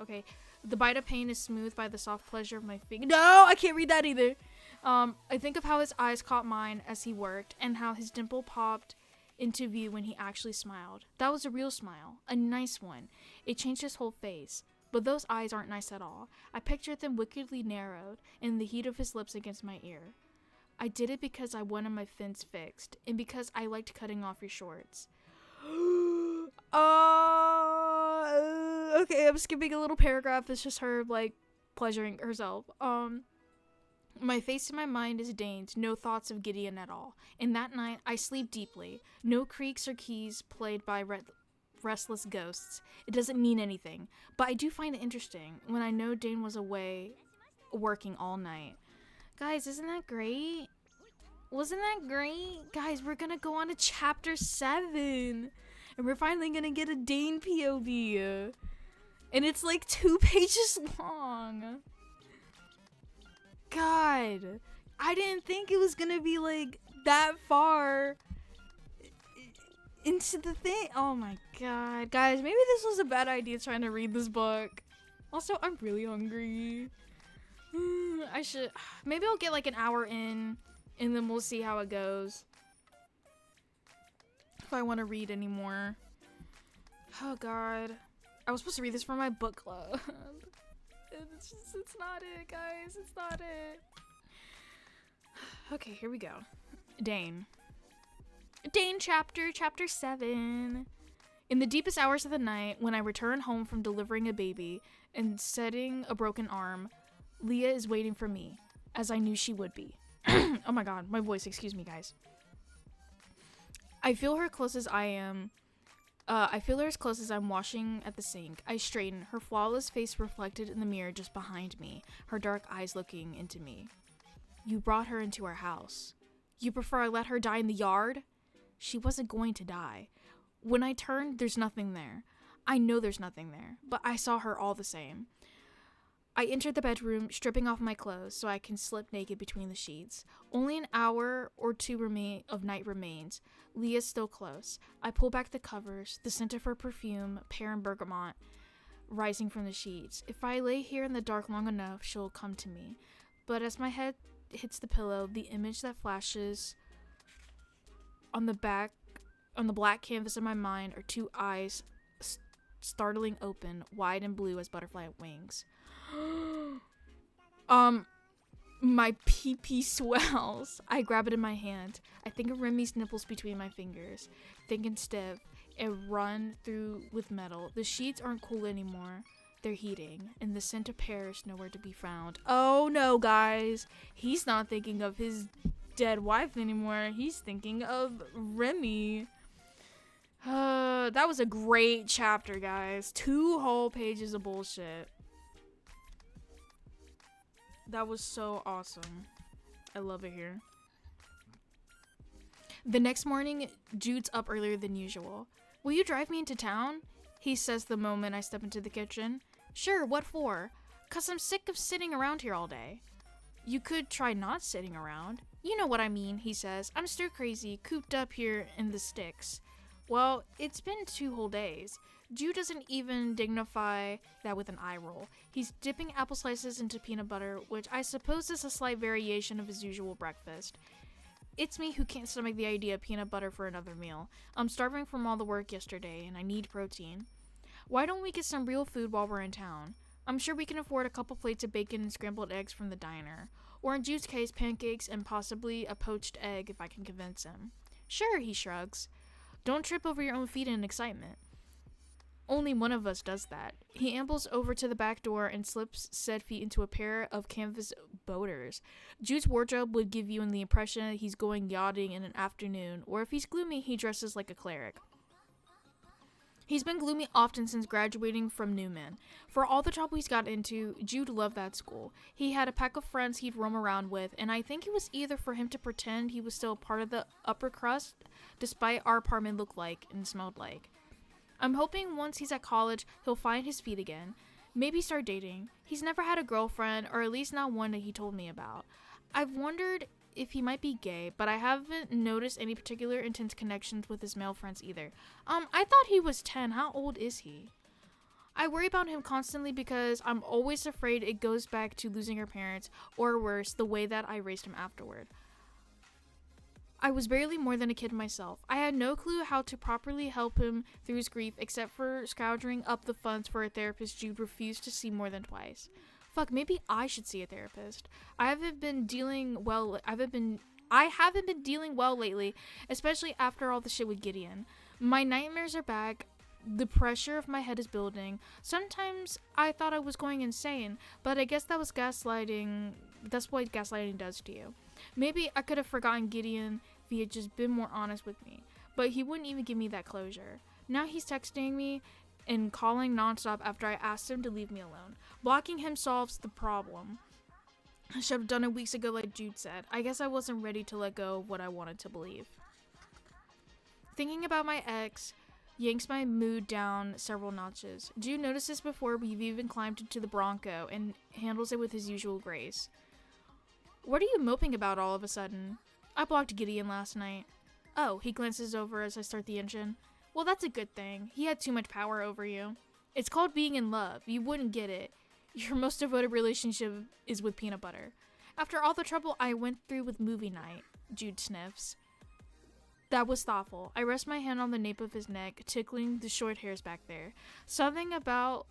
Okay. The bite of pain is smoothed by the soft pleasure of my finger. No, I can't read that either. I think of how his eyes caught mine as he worked, and how his dimple popped into view when he actually smiled. That was a real smile, a nice one. It changed his whole face. But those eyes aren't nice at all. I pictured them wickedly narrowed, and the heat of his lips against my ear. I did it because I wanted my fins fixed, and because I liked cutting off your shorts. Okay, I'm skipping a little paragraph. It's just her, like, pleasuring herself. My face in my mind is Dane's, no thoughts of Gideon at all. And that night, I sleep deeply. No creaks or keys played by restless ghosts. It doesn't mean anything, but I do find it interesting when I know Dane was away working all night. Guys, isn't that great? Wasn't that great? Guys, we're gonna go on to chapter 7, and we're finally gonna get a Dane POV. And it's like 2 pages long. God, I didn't think it was gonna be like that far into the thing. Oh my god. Guys, maybe this was a bad idea trying to read this book. Also, I'm really hungry. I should, maybe I'll get like an hour in, and then we'll see how it goes. If I want to read anymore. Oh god. I was supposed to read this for my book club. It's not it, guys. It's not it. Okay, here we go. Dane chapter 7. In the deepest hours of the night, when I return home from delivering a baby and setting a broken arm, Leah is waiting for me, as I knew she would be. Oh my god, my voice, excuse me, guys. I feel her close as I am. I feel her as close as I'm washing at the sink. I straighten, her flawless face reflected in the mirror just behind me, her dark eyes looking into me. You brought her into our house. You prefer I let her die in the yard? She wasn't going to die. When I turned, there's nothing there. I know there's nothing there, but I saw her all the same. I entered the bedroom, stripping off my clothes so I can slip naked between the sheets. Only an hour or two of night remains. Leah's still close. I pull back the covers, the scent of her perfume, pear and bergamot, rising from the sheets. If I lay here in the dark long enough, she'll come to me. But as my head hits the pillow, the image that flashes on the black canvas of my mind are 2 eyes startling open, wide and blue as butterfly wings. My pee-pee swells. I grab it in my hand. I think of Remy's nipples between my fingers, thick and stiff, and run through with metal. The sheets aren't cool anymore. They're heating, and the scent of pears nowhere to be found. Oh no, guys. He's not thinking of his dead wife anymore. He's thinking of Remy. That was a great chapter, guys. 2 whole pages of bullshit. That was so awesome. I love it here. The next morning, Jude's up earlier than usual. Will you drive me into town? He says the moment I step into the kitchen. Sure, what for? 'Cause I'm sick of sitting around here all day. You could try not sitting around. You know what I mean, he says. I'm stir crazy, cooped up here in the sticks. Well, it's been 2 whole days. Jude doesn't even dignify that with an eye roll. He's dipping apple slices into peanut butter, which I suppose is a slight variation of his usual breakfast. It's me who can't stomach the idea of peanut butter for another meal. I'm starving from all the work yesterday, and I need protein. Why don't we get some real food while we're in town? I'm sure we can afford a couple plates of bacon and scrambled eggs from the diner. Or in Jude's case, pancakes and possibly a poached egg if I can convince him. Sure, he shrugs. Don't trip over your own feet in excitement. Only one of us does that. He ambles over to the back door and slips said feet into a pair of canvas boaters. Jude's wardrobe would give you the impression that he's going yachting in an afternoon, or if he's gloomy, he dresses like a cleric. He's been gloomy often since graduating from Newman. For all the trouble he's got into, Jude loved that school. He had a pack of friends he'd roam around with, and I think it was either for him to pretend he was still part of the upper crust, despite our apartment looked like and smelled like. I'm hoping once he's at college, he'll find his feet again. Maybe start dating. He's never had a girlfriend, or at least not one that he told me about. I've wondered if he might be gay, but I haven't noticed any particular intense connections with his male friends either. I thought he was 10. How old is he? I worry about him constantly because I'm always afraid it goes back to losing our parents, or worse, the way that I raised him afterward. I was barely more than a kid myself. I had no clue how to properly help him through his grief except for scourging up the funds for a therapist Jude refused to see more than twice. Fuck, maybe I should see a therapist. I haven't been dealing well lately, especially after all the shit with Gideon. My nightmares are back. The pressure of my head is building. Sometimes I thought I was going insane, but I guess that was gaslighting. That's what gaslighting does to you. Maybe I could have forgotten Gideon if he had just been more honest with me, but he wouldn't even give me that closure. Now he's texting me and calling nonstop after I asked him to leave me alone. Blocking him solves the problem. I should have done it weeks ago like Jude said. I guess I wasn't ready to let go of what I wanted to believe. Thinking about my ex yanks my mood down several notches. Jude noticed this before we've even climbed into the Bronco and handles it with his usual grace. What are you moping about all of a sudden? I blocked Gideon last night. Oh, he glances over as I start the engine. Well, that's a good thing. He had too much power over you. It's called being in love. You wouldn't get it. Your most devoted relationship is with peanut butter. After all the trouble I went through with movie night, Jude sniffs. That was thoughtful. I rest my hand on the nape of his neck, tickling the short hairs back there. Something about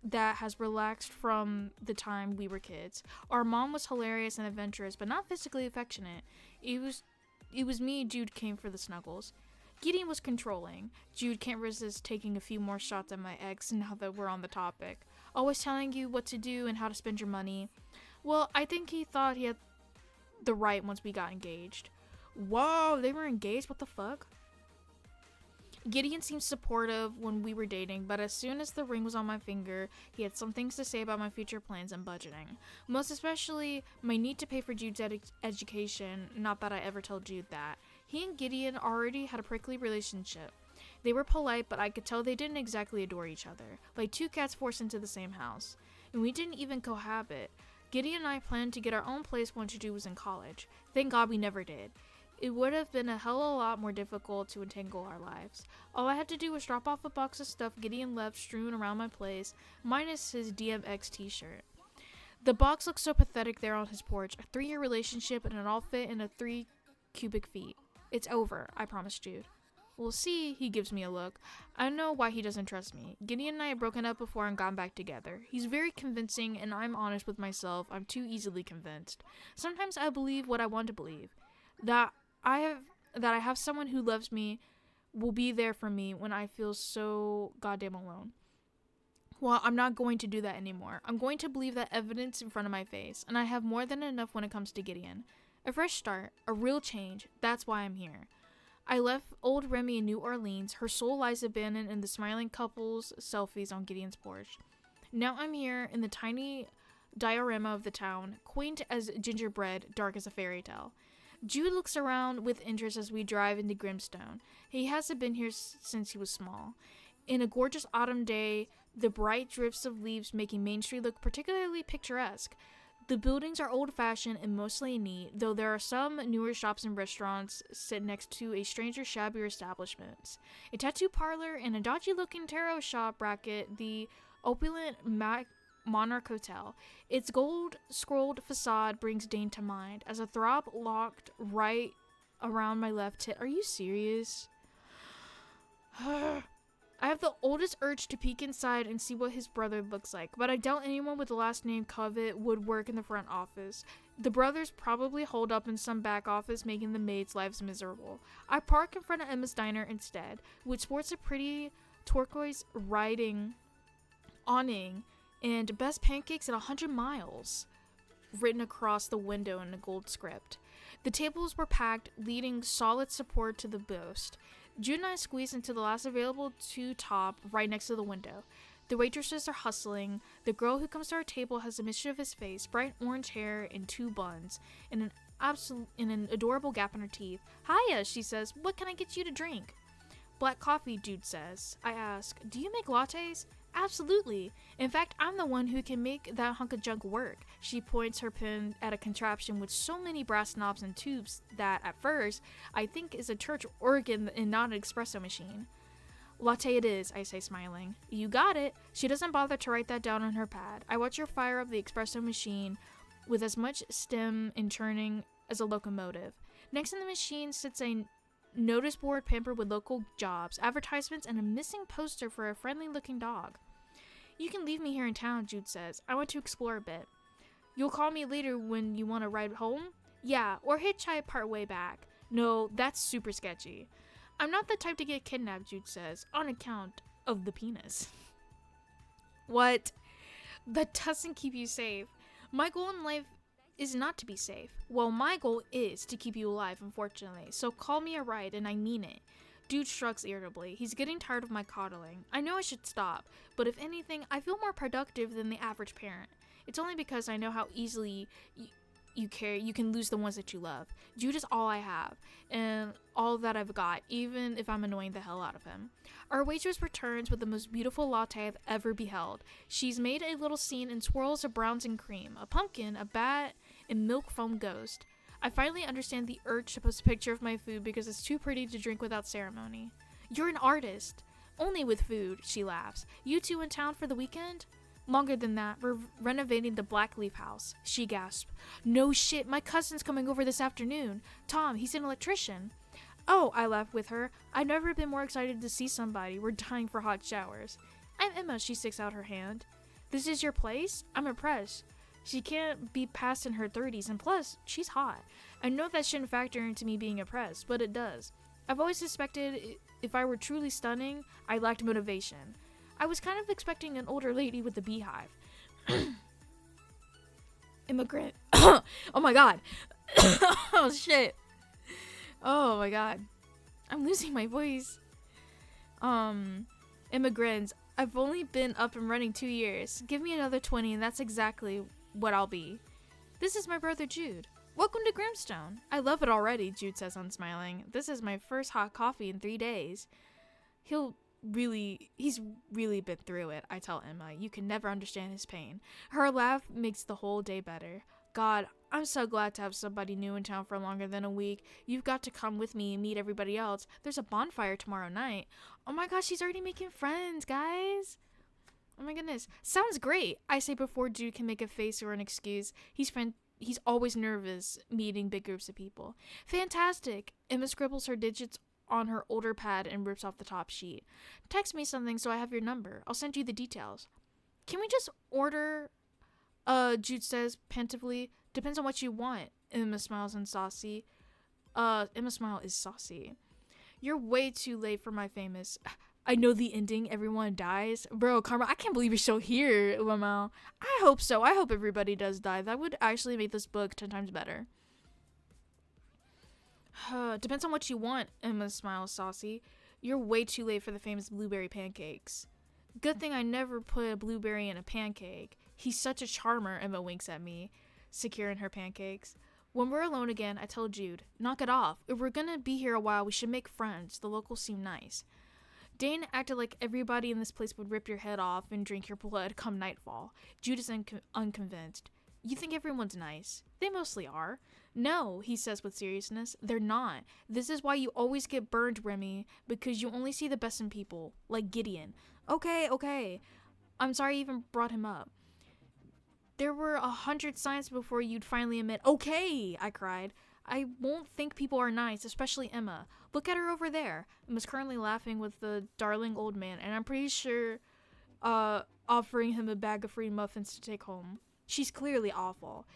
that has relaxed from the time we were kids. Our mom was hilarious and adventurous, but not physically affectionate. It was me Jude came for the snuggles. Gideon was controlling. Jude can't resist taking a few more shots at my ex now that we're on the topic. Always telling you what to do and how to spend your money. Well, I think he thought he had the right once we got engaged. Whoa, they were engaged? What the fuck? Gideon seemed supportive when we were dating, but as soon as the ring was on my finger, he had some things to say about my future plans and budgeting. Most especially, my need to pay for Jude's education, not that I ever told Jude that. He and Gideon already had a prickly relationship. They were polite, but I could tell they didn't exactly adore each other, like 2 cats forced into the same house. And we didn't even cohabit. Gideon and I planned to get our own place once Jude was in college. Thank God we never did. It would have been a hell of a lot more difficult to entangle our lives. All I had to do was drop off a box of stuff Gideon left strewn around my place, minus his DMX t-shirt. The box looked so pathetic there on his porch, a 3-year relationship and it all fit in a 3 cubic feet. It's over, I promised Jude. We'll see, he gives me a look. I know why he doesn't trust me. Gideon and I have broken up before and gone back together. He's very convincing and I'm honest with myself. I'm too easily convinced. Sometimes I believe what I want to believe. That I have someone who loves me, will be there for me when I feel so goddamn alone. Well, I'm not going to do that anymore. I'm going to believe that evidence in front of my face, and I have more than enough when it comes to Gideon. A fresh start, a real change, that's why I'm here. I left old Remy in New Orleans. Her soul lies abandoned in the smiling couple's selfies on Gideon's porch. Now I'm here in the tiny diorama of the town, quaint as gingerbread, dark as a fairy tale. Jude looks around with interest as we drive into Grimstone. He hasn't been here since he was small. In a gorgeous autumn day, the bright drifts of leaves making Main Street look particularly picturesque. The buildings are old-fashioned and mostly neat, though there are some newer shops and restaurants sit next to a stranger, shabbier establishments. A tattoo parlor and a dodgy-looking tarot shop bracket the opulent Monarch Hotel. Its gold-scrolled facade brings Dane to mind, as a throb locked right around my left tit. Are you serious? I have the oldest urge to peek inside and see what his brother looks like, but I doubt anyone with the last name Covet would work in the front office. The brothers probably hold up in some back office, making the maids' lives miserable. I park in front of Emma's diner instead, which sports a pretty turquoise writing awning and best pancakes at 100 miles written across the window in a gold script. The tables were packed, leading solid support to the boast. Jude and I squeeze into the last available two top right next to the window. The waitresses are hustling. The girl who comes to our table has a mischievous face, bright orange hair and two buns, and an adorable gap in her teeth. "Hiya," she says. "What can I get you to drink?" "Black coffee," Jude says. I ask, "Do you make lattes?" "Absolutely. In fact, I'm the one who can make that hunk of junk work." She points her pen at a contraption with so many brass knobs and tubes that, at first, I think is a church organ and not an espresso machine. "Latte it is," I say, smiling. "You got it." She doesn't bother to write that down on her pad. I watch her fire up the espresso machine with as much stem and churning as a locomotive. Next in the machine sits a notice board pampered with local jobs, advertisements, and a missing poster for a friendly-looking dog. "You can leave me here in town," Jude says. "I want to explore a bit." "You'll call me later when you want to ride home?" "Yeah, or hitchhike part way back." "No, that's super sketchy." "I'm not the type to get kidnapped," Jude says, "on account of the penis." What? That doesn't keep you safe. My goal in life is not to be safe. Well, my goal is to keep you alive, unfortunately, so call me a ride, and I mean it. Dude shrugs irritably. He's getting tired of my coddling. I know I should stop, but if anything, I feel more productive than the average parent. It's only because I know how easily you can lose the ones that you love. Jude is all I have, and all that I've got, even if I'm annoying the hell out of him. Our waitress returns with the most beautiful latte I've ever beheld. She's made a little scene and swirls of browns and cream, a pumpkin, a bat, and milk foam ghost. I finally understand the urge to post a picture of my food because it's too pretty to drink without ceremony. "You're an artist." "Only with food," she laughs. "You two in town for the weekend?" "Longer than that. We're renovating the Blackleaf house." She gasps. "No shit, my cousin's coming over this afternoon. Tom, he's an electrician." "Oh," I laugh with her. I've never been more excited to see somebody. We're dying for hot showers. "I'm Emma," she sticks out her hand. "This is your place?" I'm impressed. She can't be past in her 30s, and plus, she's hot. I know that shouldn't factor into me being impressed, but it does. I've always suspected if I were truly stunning, I lacked motivation. I was kind of expecting an older lady with a beehive. Immigrant. Oh my god. Oh shit. Oh my god. I'm losing my voice. Immigrants. I've only been up and running 2 years. Give me another 20 and that's exactly what I'll be. This is my brother Jude. Welcome to Grimstone. I love it already, Jude says, unsmiling. This is my first hot coffee in 3 days. He's really been through it, I tell Emma. You can never understand his pain. Her laugh makes the whole day better. God, I'm so glad to have somebody new in town for longer than a week. You've got to come with me and meet everybody else. There's a bonfire tomorrow night. Oh my gosh, she's already making friends, guys. Oh my goodness. Sounds great, I say before Jude can make a face or an excuse. He's always nervous meeting big groups of people. Fantastic. Emma scribbles her digits on her older pad and rips off the top sheet. Text me something so I have your number. I'll send you the details. Can we just order? Jude says pensive. Depends on what you want. Emma smiles and saucy. Emma's smile is saucy. You're way too late for my famous. I know the ending. Everyone dies. Bro, Karma, I can't believe you're still here, Lamau. I hope so. I hope everybody does die. That would actually make this book 10 times better. Depends on what you want, Emma smiles saucy. You're way too late for the famous blueberry pancakes. Good thing I never put a blueberry in a pancake. He's such a charmer, Emma winks at me, secure in her pancakes. When we're alone again, I tell Jude, knock it off. If we're gonna be here a while, we should make friends. The locals seem nice. Dane acted like everybody in this place would rip your head off and drink your blood come nightfall. Jude is unconvinced. You think everyone's nice? They mostly are. No, he says with seriousness, they're not. This is why you always get burned, Remy, because you only see the best in people, like Gideon. Okay. I'm sorry I even brought him up. There were 100 signs before you'd finally admit, okay, I cried. I won't think people are nice, especially Emma. Look at her over there. Emma's currently laughing with the darling old man, and I'm pretty sure offering him a bag of free muffins to take home. She's clearly awful.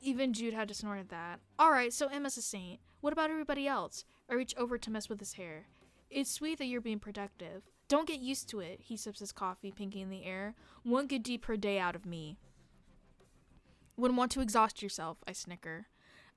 Even Jude had to snort at that. Alright, so Emma's a saint. What about everybody else? I reach over to mess with his hair. It's sweet that you're being productive. Don't get used to it. He sips his coffee, pinky in the air. 1 good deed per day out of me. Wouldn't want to exhaust yourself, I snicker.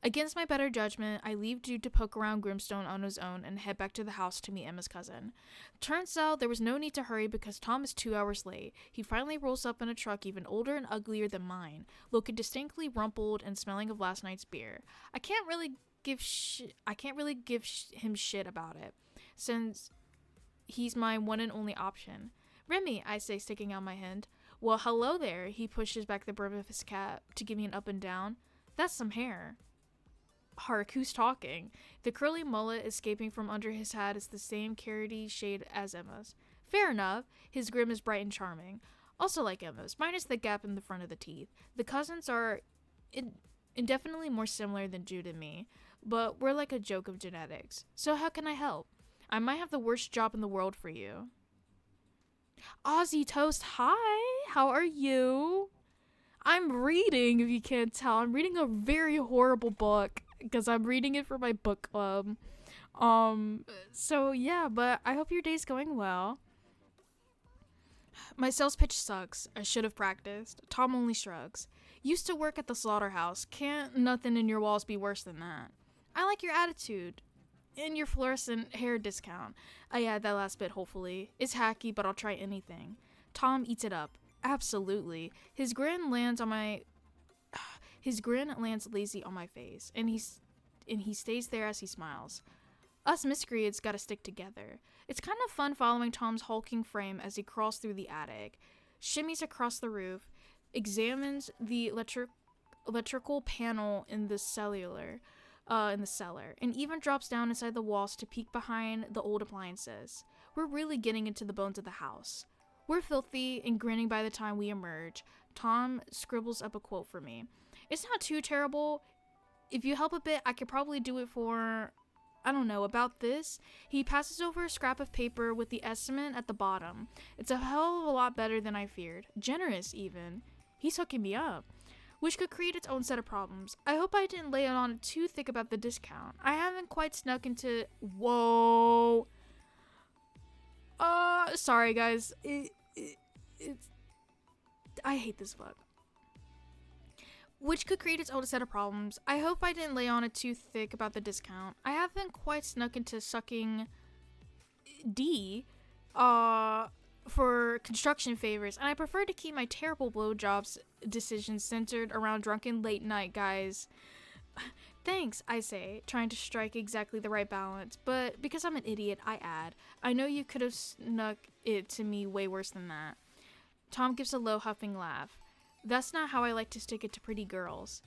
Against my better judgment, I leave Jude to poke around Grimstone on his own and head back to the house to meet Emma's cousin. Turns out there was no need to hurry because Tom is 2 hours late. He finally rolls up in a truck even older and uglier than mine, looking distinctly rumpled and smelling of last night's beer. I can't really give him shit about it, since he's my one and only option. Remy, I say, sticking out my hand. Well, hello there. He pushes back the brim of his cap to give me an up and down. That's some hair. Hark, who's talking? The curly mullet escaping from under his hat is the same carroty shade as Emma's. Fair enough. His grin is bright and charming. Also like Emma's, minus the gap in the front of the teeth. The cousins are indefinitely more similar than Jude and me, but we're like a joke of genetics. So how can I help? I might have the worst job in the world for you. Aussie Toast, hi! How are you? I'm reading, if you can't tell. I'm reading a very horrible book because I'm reading it for my book club. So yeah, but I hope your day's going well. My sales pitch sucks. I should have practiced. Tom only shrugs. Used to work at the slaughterhouse. Can't nothing in your walls be worse than that. I like your attitude. And your fluorescent hair discount. I add that last bit, hopefully. It's hacky, but I'll try anything. Tom eats it up. Absolutely. His grin lands lazy on my face, and he stays there as he smiles. Us miscreants gotta stick together. It's kind of fun following Tom's hulking frame as he crawls through the attic, shimmies across the roof, examines the electrical panel in the cellar, and even drops down inside the walls to peek behind the old appliances. We're really getting into the bones of the house. We're filthy and grinning by the time we emerge. Tom scribbles up a quote for me. It's not too terrible. If you help a bit, I could probably do it for, I don't know, about this. He passes over a scrap of paper with the estimate at the bottom. It's a hell of a lot better than I feared. Generous, even. He's hooking me up. Which could create its own set of problems. I hope I didn't lay it on too thick about the discount. I haven't quite snuck into... Whoa. Sorry guys. It's... I hate this book. Which could create its own set of problems. I hope I didn't lay on it too thick about the discount. I haven't quite snuck into sucking D for construction favors, and I prefer to keep my terrible blowjobs decisions centered around drunken late night guys. Thanks, I say, trying to strike exactly the right balance, but because I'm an idiot, I add, I know you could have snuck it to me way worse than that. Tom gives a low huffing laugh. That's not how I like to stick it to pretty girls.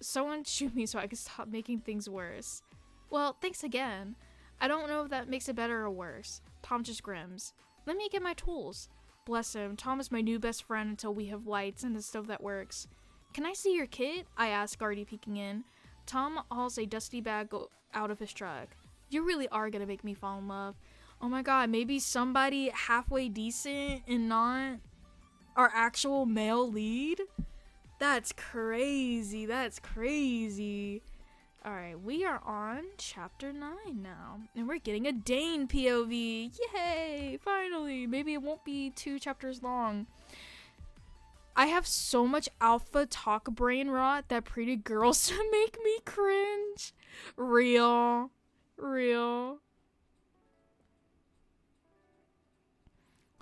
Someone shoot me so I can stop making things worse. Well, thanks again. I don't know if that makes it better or worse. Tom just grins. Let me get my tools. Bless him, Tom is my new best friend until we have lights and a stove that works. Can I see your kit? I ask, Guardy peeking in. Tom hauls a dusty bag out of his truck. You really are gonna make me fall in love. Oh my god, maybe somebody halfway decent and not our actual male lead? That's crazy. That's crazy. Alright, we are on chapter 9 now. And we're getting a Dane POV. Yay! Finally! Maybe it won't be 2 chapters long. I have so much alpha talk brain rot that pretty girls make me cringe. Real. Oh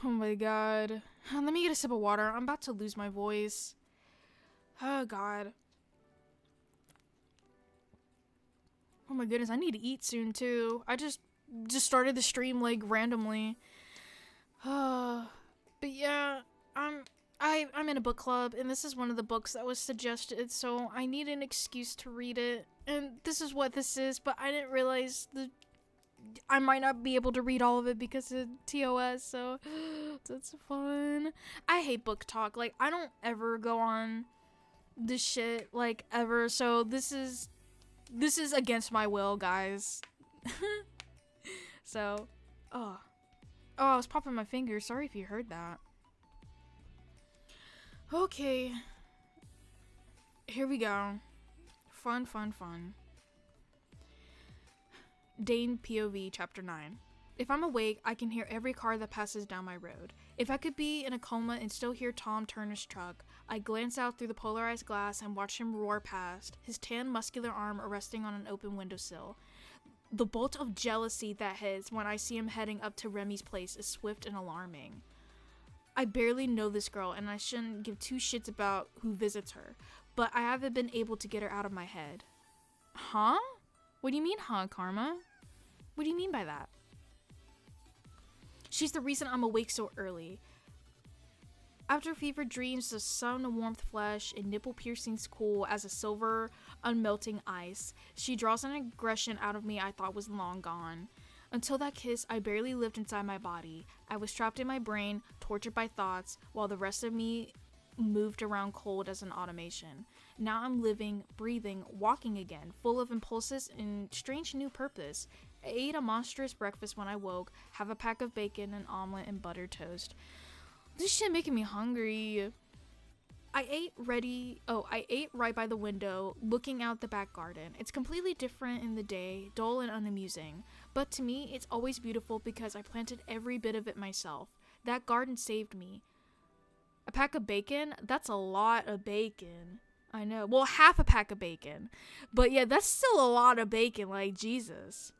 my god. Let me get a sip of water. I'm about to lose my voice. Oh god. Oh my goodness, I need to eat soon too. I just started the stream like randomly. But yeah, I'm in a book club and this is one of the books that was suggested, so I need an excuse to read it. And this is what this is, but I didn't realize I might not be able to read all of it because of TOS, so that's fun. I hate Booktok. Like, I don't ever go on this shit, like, ever, so this is against my will, guys. So, I was popping my fingers. Sorry if you heard that. Okay. Here we go. Fun. Dane POV Chapter 9. If I'm awake, I can hear every car that passes down my road. If I could be in a coma and still hear Tom Turner's truck, I glance out through the polarized glass and watch him roar past, his tan muscular arm resting on an open windowsill. The bolt of jealousy that hits when I see him heading up to Remy's place is swift and alarming. I barely know this girl and I shouldn't give 2 shits about who visits her, but I haven't been able to get her out of my head. Huh? What do you mean, huh, Karma? What do you mean by that? She's the reason I'm awake so early. After fevered dreams of sun-warmed flesh and nipple-piercing cool as a silver, unmelting ice, she draws an aggression out of me I thought was long gone. Until that kiss, I barely lived inside my body. I was trapped in my brain, tortured by thoughts, while the rest of me moved around cold as an automation. Now I'm living, breathing, walking again, full of impulses and strange new purpose. I ate a monstrous breakfast when I woke, have a pack of bacon, an omelet, and buttered toast. This shit making me hungry. I ate right by the window, looking out the back garden. It's completely different in the day, dull and unamusing. But to me, it's always beautiful because I planted every bit of it myself. That garden saved me. A pack of bacon? That's a lot of bacon. I know. Well, half a pack of bacon. But yeah, that's still a lot of bacon, like, Jesus.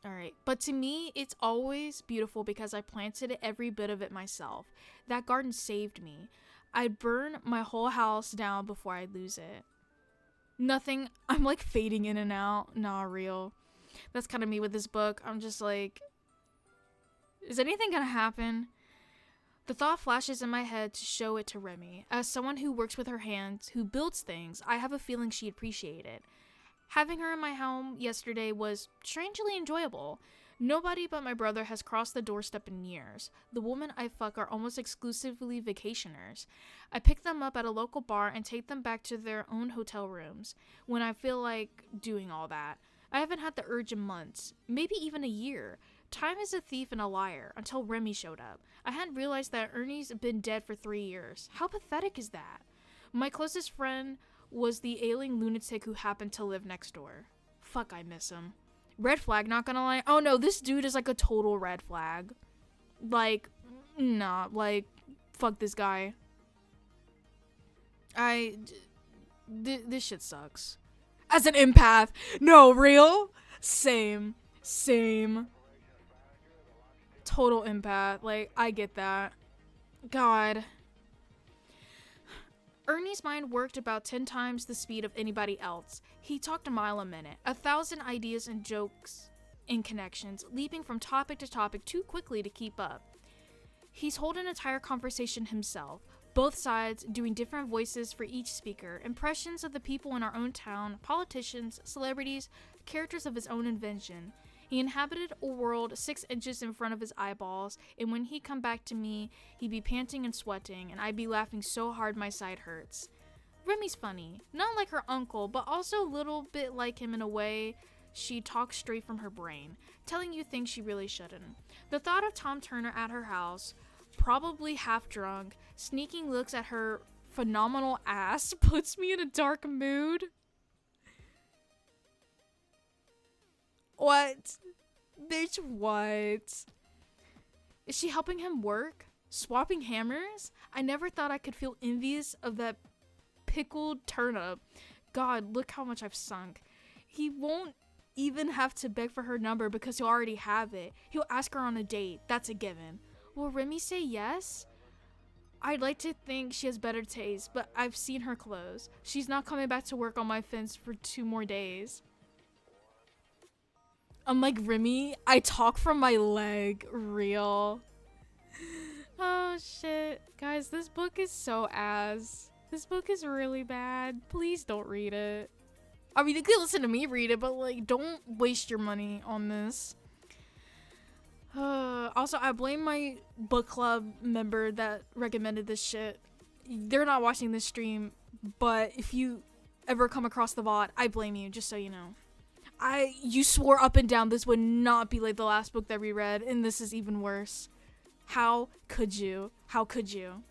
Alright, but to me, it's always beautiful because I planted every bit of it myself. That garden saved me. I'd burn my whole house down before I'd lose it. Nothing, I'm like fading in and out. Nah, real. That's kind of me with this book. I'm just like, is anything gonna happen? The thought flashes in my head to show it to Remy. As someone who works with her hands, who builds things, I have a feeling she'd appreciate it. Having her in my home yesterday was strangely enjoyable. Nobody but my brother has crossed the doorstep in years. The women I fuck are almost exclusively vacationers. I pick them up at a local bar and take them back to their own hotel rooms when I feel like doing all that. I haven't had the urge in months, maybe even a year. Time is a thief and a liar, until Remy showed up. I hadn't realized that Ernie's been dead for 3 years. How pathetic is that? My closest friend was the ailing lunatic who happened to live next door. Fuck, I miss him. Red flag, not gonna lie. Oh no, this dude is like a total red flag. Like, nah, like, fuck this guy. This shit sucks. As an empath. No, real? Same. Total empath. Like, I get that. God. Ernie's mind worked about 10 times the speed of anybody else. He talked a mile a minute, 1,000 ideas and jokes and connections, leaping from topic to topic too quickly to keep up. He's held an entire conversation himself, both sides doing different voices for each speaker, impressions of the people in our own town, politicians, celebrities, characters of his own invention. He inhabited a world 6 inches in front of his eyeballs, and when he'd come back to me, he'd be panting and sweating, and I'd be laughing so hard my side hurts. Remy's funny, not like her uncle, but also a little bit like him in a way. She talks straight from her brain, telling you things she really shouldn't. The thought of Tom Turner at her house, probably half drunk, sneaking looks at her phenomenal ass, puts me in a dark mood. What? Bitch, what? Is she helping him work? Swapping hammers? I never thought I could feel envious of that pickled turnip. God, look how much I've sunk. He won't even have to beg for her number because he'll already have it. He'll ask her on a date. That's a given. Will Remy say yes? I'd like to think she has better taste, but I've seen her clothes. She's not coming back to work on my fence for 2 more days. I'm like, Remy, I talk from my leg. Real. Oh shit. Guys, this book is so ass. This book is really bad. Please don't read it. I mean, you can listen to me read it, but like, don't waste your money on this. Also, I blame my book club member that recommended this shit. They're not watching this stream, but if you ever come across the VOD, I blame you, just so you know. You swore up and down this would not be like the last book that we read, and this is even worse. How could you? How could you?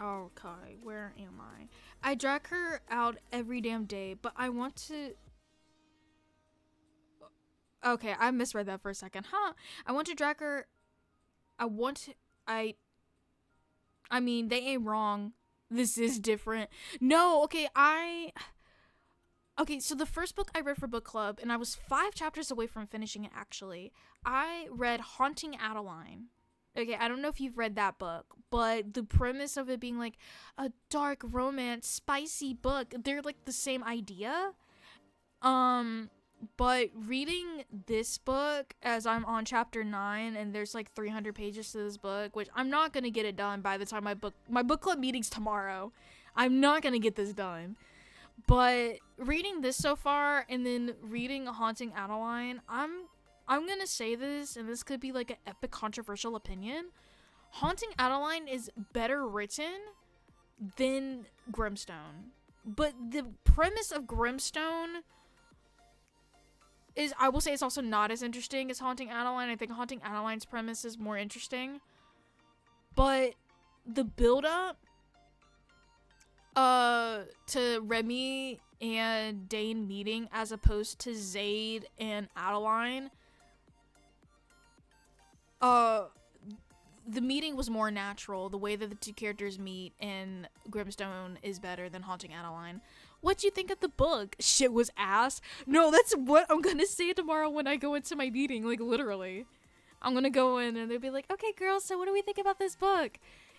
Okay, where am I? I drag her out every damn day, but I want to... Okay, I misread that for a second. Huh? I want to drag her... I mean, they ain't wrong. This is different. No, okay, Okay, so the first book I read for book club, and I was 5 chapters away from finishing it, actually. I read Haunting Adeline. Okay, I don't know if you've read that book, but the premise of it being like a dark romance, spicy book, they're like the same idea. But reading this book as I'm on chapter 9 and there's like 300 pages to this book, which I'm not going to get it done by the time my book club meeting's tomorrow. I'm not going to get this done. But reading this so far and then reading Haunting Adeline, I'm going to say this, and this could be like an epic controversial opinion. Haunting Adeline is better written than Grimstone. But the premise of Grimstone is, I will say, it's also not as interesting as Haunting Adeline. I think Haunting Adeline's premise is more interesting. But the build-up to Remy and Dane meeting as opposed to Zaid and Adeline, the meeting was more natural. The way that the two characters meet in Grimstone is better than Haunting Adeline. What'd you think of the book? Shit was ass. No, that's what I'm gonna say tomorrow when I go into my meeting, like literally. I'm gonna go in and they'll be like, okay girls, so what do we think about this book?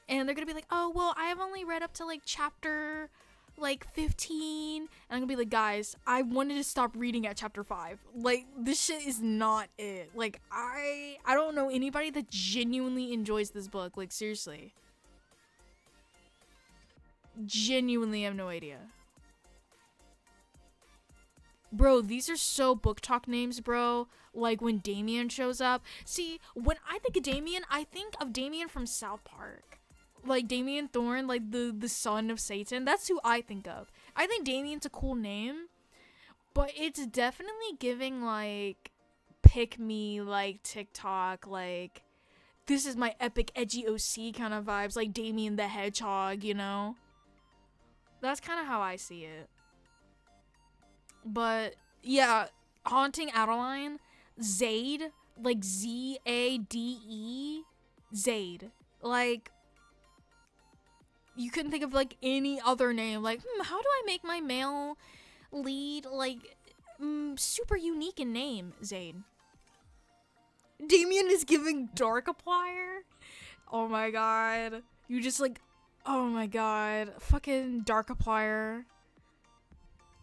And they're gonna be like, oh, well, I have only read up to like chapter like 15. And I'm gonna be like, guys, I wanted to stop reading at chapter 5. Like, this shit is not it. Like, I don't know anybody that genuinely enjoys this book. Like, seriously. Genuinely have no idea. Bro, these are so Booktok names, bro. Like, when Damien shows up. See, when I think of Damien, I think of Damien from South Park. Like, Damien Thorne, like, the son of Satan. That's who I think of. I think Damien's a cool name. But it's definitely giving, like, pick me, like, TikTok, like, this is my epic edgy OC kind of vibes. Like, Damien the Hedgehog, you know? That's kind of how I see it. But, yeah, Haunting Adeline, Zaid, like, Z-A-D-E, Zaid. Like, you couldn't think of, like, any other name. Like, how do I make my male lead, like, super unique in name? Zaid. Damien is giving Darkiplier? Oh my god. You just, like, oh my god. Fucking Darkiplier.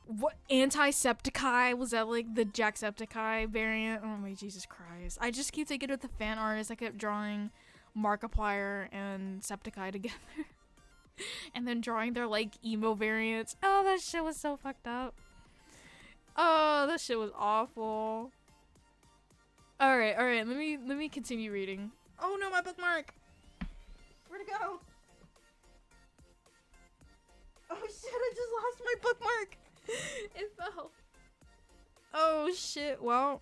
What, Antisepticeye? Was that like the Jacksepticeye variant? Oh my Jesus Christ. I just keep thinking of the fan artist. I kept drawing Markiplier and Septiceye together. And then drawing their like emo variants. Oh, that shit was so fucked up. Oh, that shit was awful. Alright, let me continue reading. Oh no, my bookmark! Where'd it go? Oh shit, I just lost my bookmark! It fell. Oh shit, well,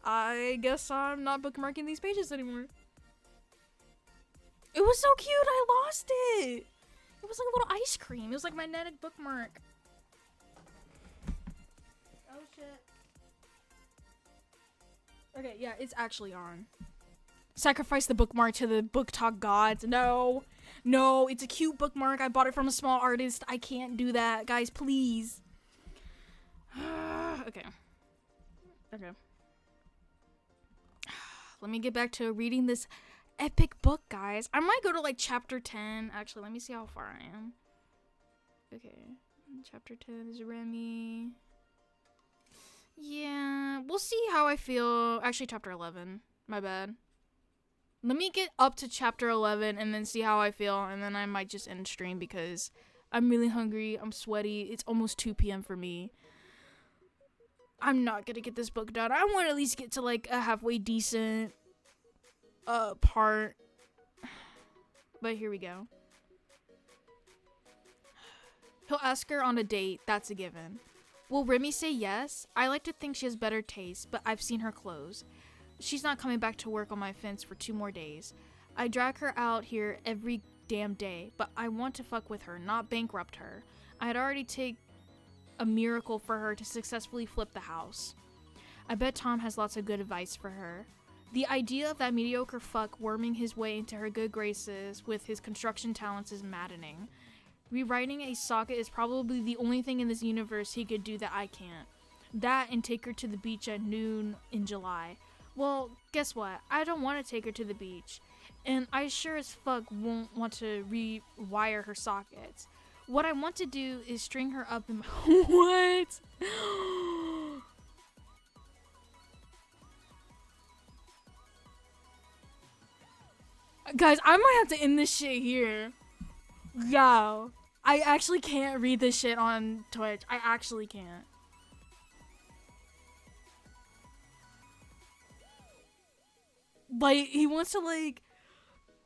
I guess I'm not bookmarking these pages anymore. It was so cute, I lost it! It was like a little ice cream. It was like my magnetic bookmark. Oh shit. Okay, yeah, it's actually on. Sacrifice the bookmark to the Booktok gods. No. No, it's a cute bookmark. I bought it from a small artist. I can't do that. Guys, please. Okay. Okay. Let me get back to reading this epic book, guys. I might go to like chapter 10. Actually, let me see how far I am. Okay. Chapter 10 is Remy. Yeah, we'll see how I feel. Actually, chapter 11. My bad. Let me get up to chapter 11 and then see how I feel. And then I might just end stream because I'm really hungry. I'm sweaty. It's almost 2 p.m. for me. I'm not gonna get this book done. I want to at least get to like a halfway decent part. But here we go. He'll ask her on a date. That's a given. Will Remy say yes? I like to think she has better taste, but I've seen her clothes. She's not coming back to work on my fence for 2 more days. I drag her out here every damn day, but I want to fuck with her, not bankrupt her. I'd already take a miracle for her to successfully flip the house. I bet Tom has lots of good advice for her. The idea of that mediocre fuck worming his way into her good graces with his construction talents is maddening. Rewriting a socket is probably the only thing in this universe he could do that I can't. That and take her to the beach at noon in July. Well, guess what? I don't want to take her to the beach. And I sure as fuck won't want to rewire her sockets. What I want to do is string her up in my... What? Guys, I might have to end this shit here. Yo. I actually can't read this shit on Twitch. I actually can't. Like, he wants to, like,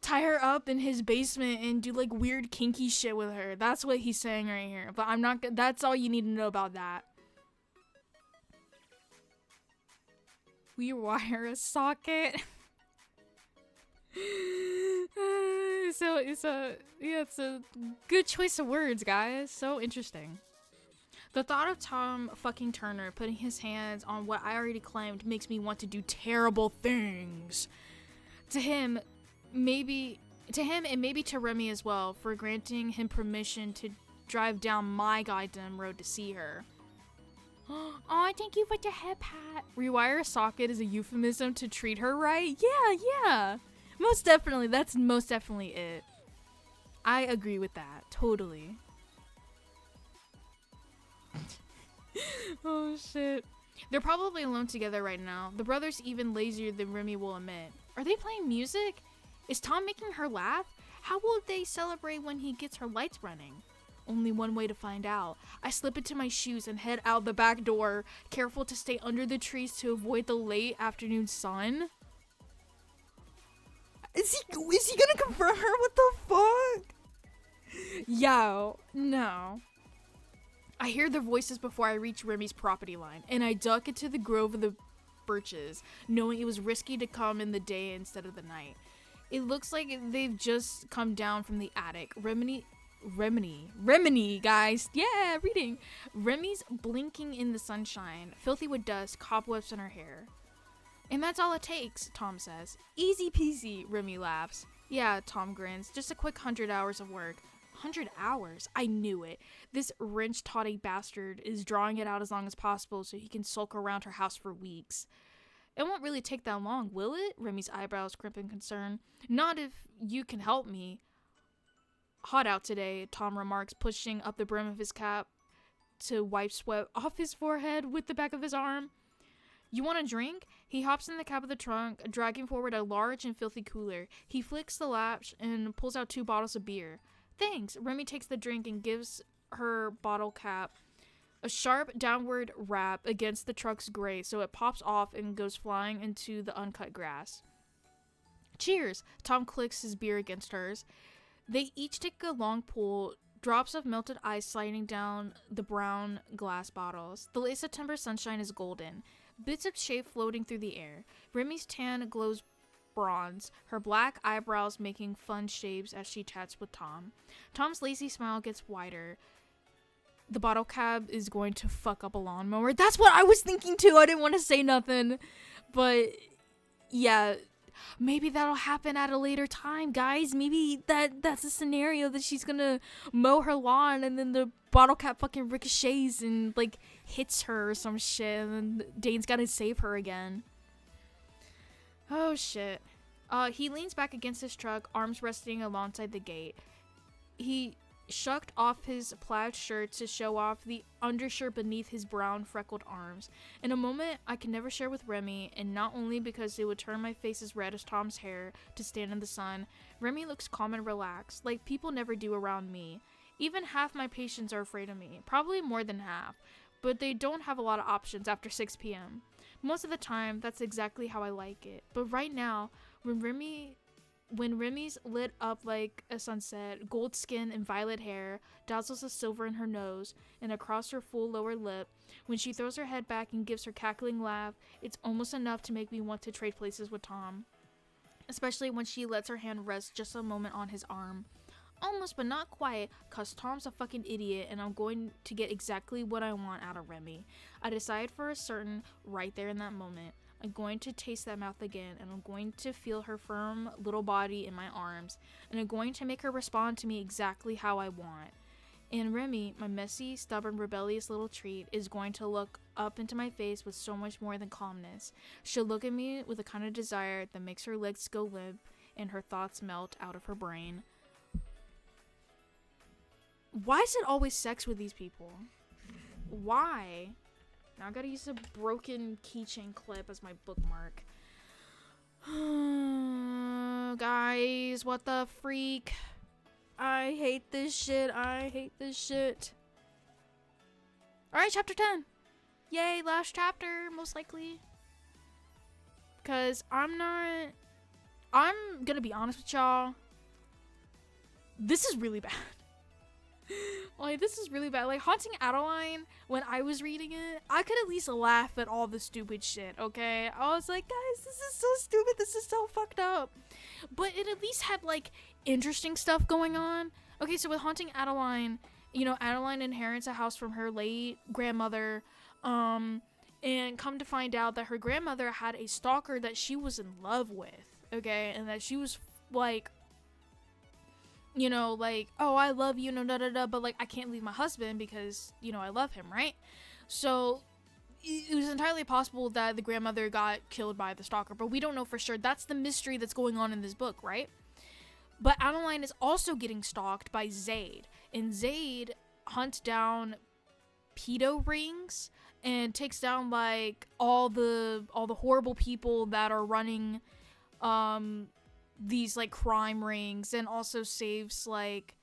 tie her up in his basement and do, like, weird kinky shit with her. That's what he's saying right here. But I'm not... That's all you need to know about that. We wire a socket. So it's a good choice of words, guys. So interesting. The thought of Tom fucking Turner putting his hands on what I already claimed makes me want to do terrible things. To him, and maybe to Remy as well, for granting him permission to drive down my goddamn road to see her. Oh, thank you for the head pat. Rewire a socket is a euphemism to treat her right? Yeah. Most definitely, that's most definitely it. I agree with that, totally. Oh shit. They're probably alone together right now. The brother's even lazier than Remy will admit. Are they playing music? Is Tom making her laugh? How will they celebrate when he gets her lights running? Only one way to find out. I slip into my shoes and head out the back door, careful to stay under the trees to avoid the late afternoon sun. Is he gonna confront her? What the fuck? Yo, no. I hear their voices before I reach Remy's property line, and I duck into the grove of the birches, knowing it was risky to come in the day instead of the night. It looks like they've just come down from the attic. Remedy, guys. Yeah, reading. Remy's blinking in the sunshine, filthy with dust, cobwebs in her hair. And that's all it takes, Tom says. Easy peasy, Remy laughs. Yeah, Tom grins. Just a quick 100 hours of work. 100 hours? I knew it. This wrench-toddy bastard is drawing it out as long as possible so he can sulk around her house for weeks. It won't really take that long, will it? Remy's eyebrows crimp in concern. Not if you can help me. Hot out today, Tom remarks, pushing up the brim of his cap to wipe sweat off his forehead with the back of his arm. You want a drink? He hops in the cab of the trunk, dragging forward a large and filthy cooler. He flicks the latch and pulls out 2 bottles of beer. Thanks. Remy takes the drink and gives her bottle cap a sharp downward rap against the truck's grate so it pops off and goes flying into the uncut grass. Cheers! Tom clicks his beer against hers. They each take a long pull, drops of melted ice sliding down the brown glass bottles. The late September sunshine is golden. Bits of shade floating through the air. Remy's tan glows bronze, her black eyebrows making fun shapes as she chats with Tom. Tom's lazy smile gets wider. the bottle cap is going to fuck up a lawnmower. That's what I was thinking too. I didn't want to say nothing, but yeah, maybe that'll happen at a later time, guys. Maybe that's a scenario that she's gonna mow her lawn and then the bottle cap fucking ricochets and like hits her or some shit, and then Dane's gotta save her again. Oh shit. He leans back against his truck, arms resting alongside the gate. He shucked off his plaid shirt to show off the undershirt beneath his brown freckled arms. In a moment I can never share with Remy, and not only because it would turn my face as red as Tom's hair to stand in the sun. Remy looks calm and relaxed, like people never do around me. Even half my patients are afraid of me, probably more than half, but they don't have a lot of options after 6 p.m. Most of the time, that's exactly how I like it. But right now, when Remy's lit up like a sunset, gold skin and violet hair, dazzles of silver in her nose and across her full lower lip, when she throws her head back and gives her cackling laugh, it's almost enough to make me want to trade places with Tom. Especially when she lets her hand rest just a moment on his arm. Almost but not quite, cause Tom's a fucking idiot and I'm going to get exactly what I want out of Remy. I decide for a certain right there in that moment. I'm going to taste that mouth again, and I'm going to feel her firm little body in my arms, and I'm going to make her respond to me exactly how I want. And Remy, my messy, stubborn, rebellious little treat, is going to look up into my face with so much more than calmness. She'll look at me with a kind of desire that makes her legs go limp and her thoughts melt out of her brain. Why is it always sex with these people? Why? Now I gotta use a broken keychain clip as my bookmark. Guys, what the freak? I hate this shit. I hate this shit. Alright, chapter 10. Yay, last chapter, most likely. Because I'm gonna be honest with y'all. This is really bad. Like, this is really bad. Like, Haunting Adeline, when I was reading it, I could at least laugh at all the stupid shit, okay? I was like, guys, this is so stupid. This is so fucked up. But it at least had, like, interesting stuff going on. Okay, so with Haunting Adeline, you know, Adeline inherits a house from her late grandmother, and come to find out that her grandmother had a stalker that she was in love with, okay? And that she was, like, you know, like, oh, I love you, no, da, da, da, but, like, I can't leave my husband because, you know, I love him, right? So, it was entirely possible that the grandmother got killed by the stalker, but we don't know for sure. That's the mystery that's going on in this book, right? But Adeline is also getting stalked by Zaid, and Zaid hunts down pedo rings and takes down, like, all the horrible people that are running, these, like, crime rings, and also saves, like,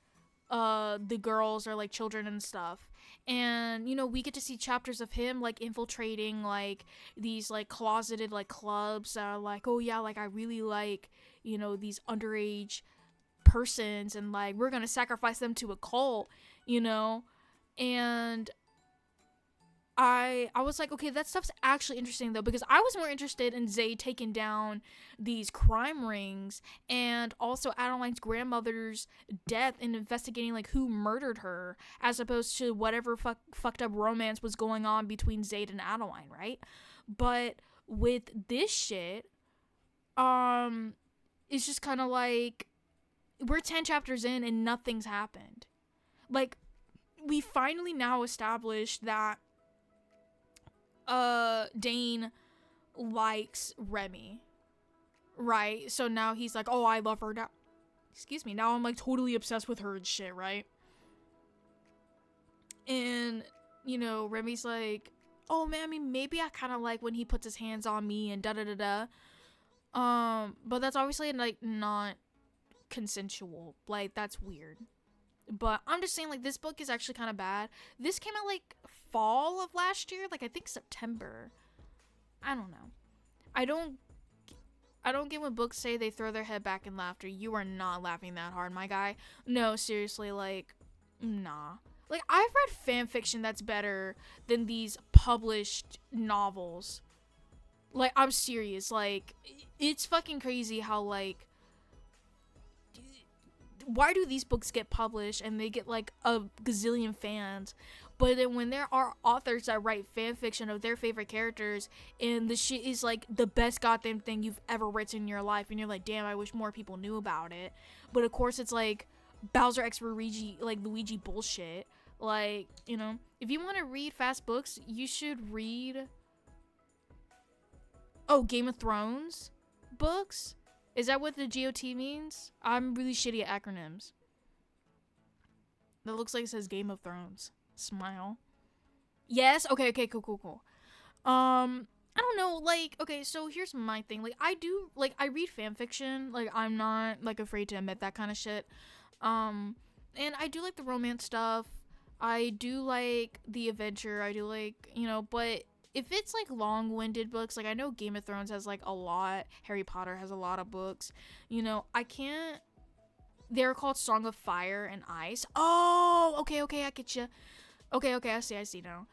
the girls or, like, children and stuff. And, you know, we get to see chapters of him, like, infiltrating, like, these, like, closeted, like, clubs that are like, oh yeah, like, I really like, you know, these underage persons, and, like, we're gonna sacrifice them to a cult, you know. And I was like, okay, that stuff's actually interesting, though, because I was more interested in Zayd taking down these crime rings, and also Adeline's grandmother's death, and investigating, like, who murdered her, as opposed to whatever fucked up romance was going on between Zayd and Adeline, right? But with this shit, it's just kind of like, we're 10 chapters in and nothing's happened. Like, we finally now established that Dane likes Remy, right? So now he's like, oh, I love her now. Excuse me. Now I'm, like, totally obsessed with her and shit, right? And, you know, Remy's like, oh, man, I mean, maybe I kind of like when he puts his hands on me and da-da-da-da. But that's obviously, like, not consensual. Like, that's weird. But I'm just saying, like, this book is actually kind of bad. This came out, like, fall of last year, like, I think September. I don't know. I don't get when books say they throw their head back in laughter. You are not laughing that hard, my guy. No, seriously, like, nah. Like, I've read fan fiction that's better than these published novels. Like, I'm serious. Like, it's fucking crazy how, like, why do these books get published and they get, like, a gazillion fans, But then when there are authors that write fan fiction of their favorite characters and the shit is like the best goddamn thing you've ever written in your life, and you're like, damn, I wish more people knew about it. But of course it's like Bowser X Luigi, like Luigi bullshit. Like, you know, if you want to read fast books, you should read Game of Thrones books. Is that what the GOT means? I'm really shitty at acronyms. That looks like it says Game of Thrones. Smile. Yes? Okay, cool. I don't know, like, okay, so here's my thing. Like, I read fan fiction. Like, I'm not, like, afraid to admit that kind of shit. And I do like the romance stuff. I do like the adventure. I do like, you know, but if it's, like, long-winded books, like, I know Game of Thrones has, like, a lot. Harry Potter has a lot of books. You know, I can't. They're called Song of Fire and Ice. Oh, okay, I get you. Okay, I see now.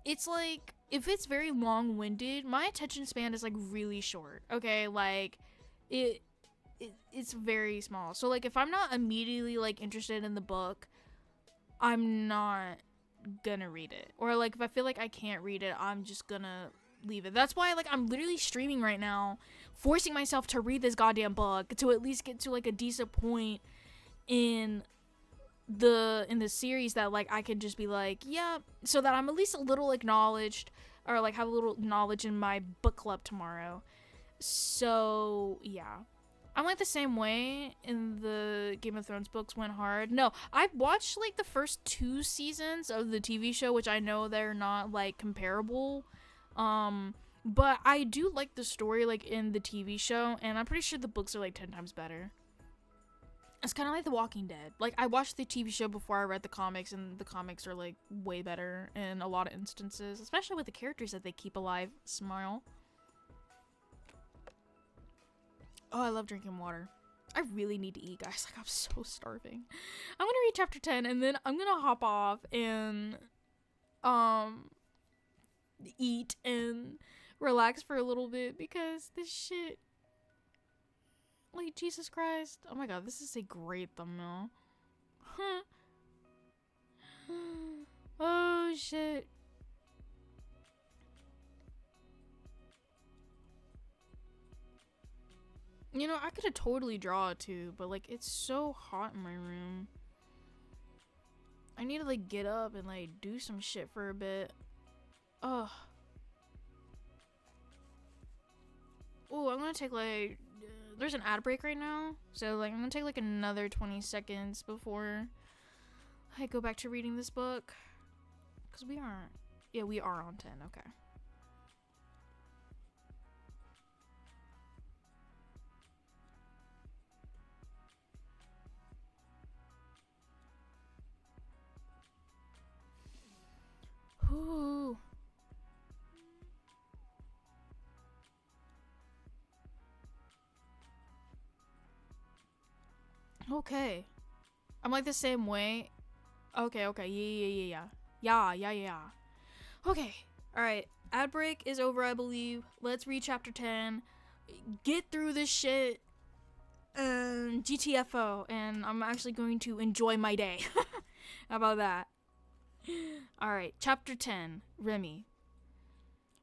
It's like, if it's very long-winded, my attention span is like really short. Okay, like it's very small. So like if I'm not immediately like interested in the book, I'm not gonna read it. Or like if I feel like I can't read it, I'm just gonna leave it. That's why like I'm literally streaming right now, forcing myself to read this goddamn book to at least get to like a decent point in the series that like I could just be like, yeah, so that I'm at least a little acknowledged, or like have a little knowledge in my book club tomorrow. So yeah, I'm like the same way in the Game of Thrones books went hard. No, I've watched like the first 2 seasons of the TV show, which I know they're not like comparable, but I do like the story like in the TV show, and I'm pretty sure the books are like 10 times better. It's kind of like The Walking Dead. Like, I watched the TV show before I read the comics, and the comics are, like, way better in a lot of instances. Especially with the characters that they keep alive. Smile. Oh, I love drinking water. I really need to eat, guys. Like, I'm so starving. I'm gonna read chapter 10, and then I'm gonna hop off and, eat and relax for a little bit, because this shit... Like, Jesus Christ. Oh my god, this is a great thumbnail. Oh, shit. You know, I could have totally draw it too, but, like, it's so hot in my room. I need to, like, get up and, like, do some shit for a bit. Ugh. Ooh, I'm gonna take, like... there's an ad break right now, so like I'm gonna take like another 20 seconds before I go back to reading this book, because we are on 10. Okay. Ooh. Okay. I'm like the same way. Okay. Yeah. Okay. Alright. Ad break is over, I believe. Let's read chapter 10. Get through this shit. GTFO. And I'm actually going to enjoy my day. How about that? Alright. Chapter 10. Remy.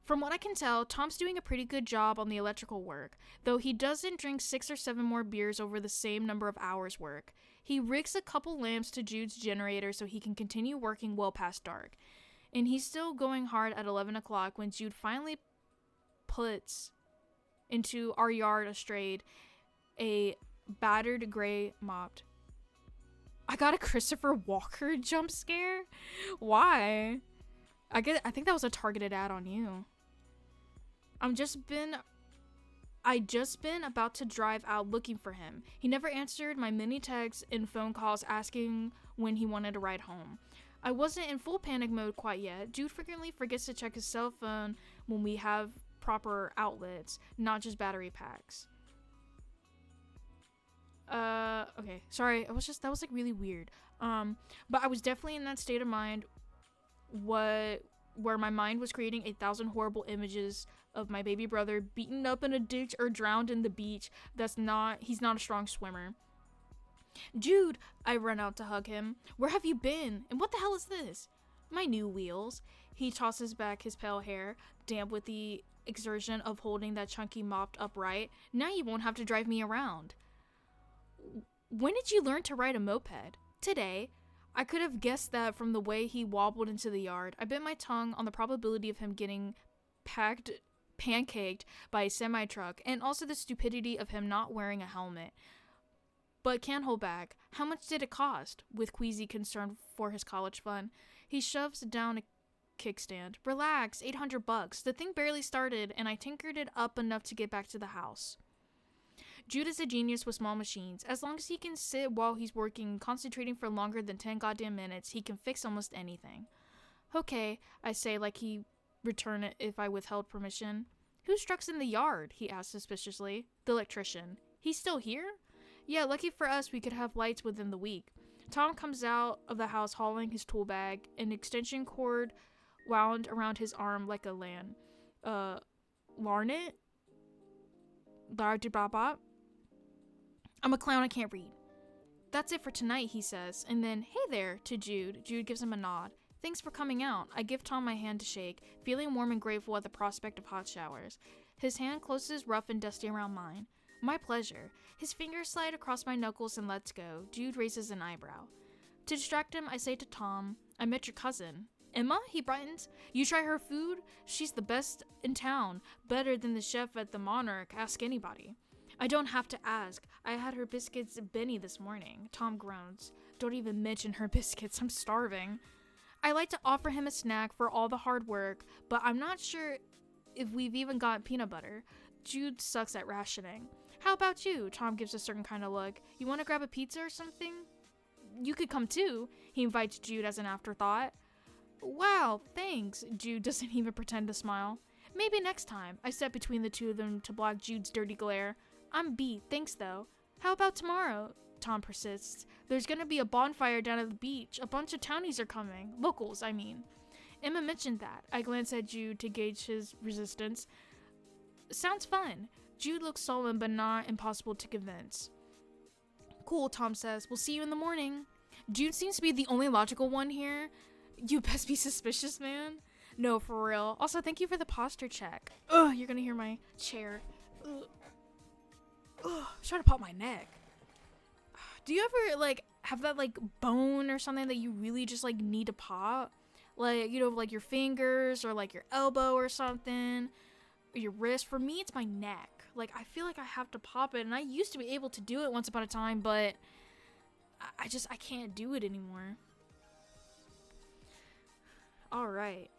From what I can tell, Tom's doing a pretty good job on the electrical work, though he doesn't drink 6 or 7 more beers over the same number of hours work. He rigs a couple lamps to Jude's generator so he can continue working well past dark. And he's still going hard at 11 o'clock when Jude finally puts into our yard astrayed a battered gray mopped. I got a Christopher Walker jump scare? Why? I think that was a targeted ad on you. I just been about to drive out looking for him. He never answered my many texts and phone calls asking when he wanted to ride home. I wasn't in full panic mode quite yet. Jude frequently forgets to check his cell phone when we have proper outlets, not just battery packs. Okay, sorry. That was like really weird. But I was definitely in that state of mind where my mind was creating 1,000 horrible images of my baby brother beaten up in a ditch or drowned in the beach. He's not a strong swimmer. Jude, I run out to hug him. Where have you been? And what the hell is this? My new wheels. He tosses back his pale hair, damp with the exertion of holding that chunky mop upright. Now you won't have to drive me around. When did you learn to ride a moped? Today. I could have guessed that from the way he wobbled into the yard. I bit my tongue on the probability of him getting pancaked by a semi-truck, and also the stupidity of him not wearing a helmet. But can't hold back. How much did it cost? With queasy concern for his college fund, he shoves down a kickstand. Relax, $800. The thing barely started, and I tinkered it up enough to get back to the house. Jude is a genius with small machines. As long as he can sit while he's working, concentrating for longer than 10 goddamn minutes, he can fix almost anything. Okay, I say like he return it if I withheld permission. Whose truck's in the yard? He asked suspiciously. The electrician. He's still here? Yeah, lucky for us we could have lights within the week. Tom comes out of the house hauling his tool bag, an extension cord wound around his arm like a lan. Larnet? I'm a clown, I can't read. That's it for tonight, he says, and then, hey there, to Jude. Jude gives him a nod. Thanks for coming out. I give Tom my hand to shake, feeling warm and grateful at the prospect of hot showers. His hand closes rough and dusty around mine. My pleasure. His fingers slide across my knuckles and lets go. Jude raises an eyebrow. To distract him, I say to Tom, I met your cousin. Emma? He brightens. You try her food? She's the best in town. Better than the chef at the Monarch. Ask anybody. I don't have to ask. I had her biscuits at Benny this morning. Tom groans. Don't even mention her biscuits. I'm starving. I like to offer him a snack for all the hard work, but I'm not sure if we've even got peanut butter. Jude sucks at rationing. How about you? Tom gives a certain kind of look. You want to grab a pizza or something? You could come too. He invites Jude as an afterthought. Wow, thanks. Jude doesn't even pretend to smile. Maybe next time. I step between the two of them to block Jude's dirty glare. I'm beat, thanks though. How about tomorrow? Tom persists. There's gonna be a bonfire down at the beach. A bunch of townies are coming. Locals, I mean. Emma mentioned that. I glance at Jude to gauge his resistance. Sounds fun. Jude looks sullen but not impossible to convince. Cool, Tom says. We'll see you in the morning. Jude seems to be the only logical one here. You best be suspicious, man. No, for real. Also, thank you for the posture check. Ugh, you're gonna hear my chair. Ugh. Ugh, I'm trying to pop my neck. Do you ever, like, have that, like, bone or something that you really just, like, need to pop? Like, you know, like your fingers or, like, your elbow or something. Or your wrist. For me, it's my neck. Like, I feel like I have to pop it. And I used to be able to do it once upon a time, but I can't do it anymore. Alright.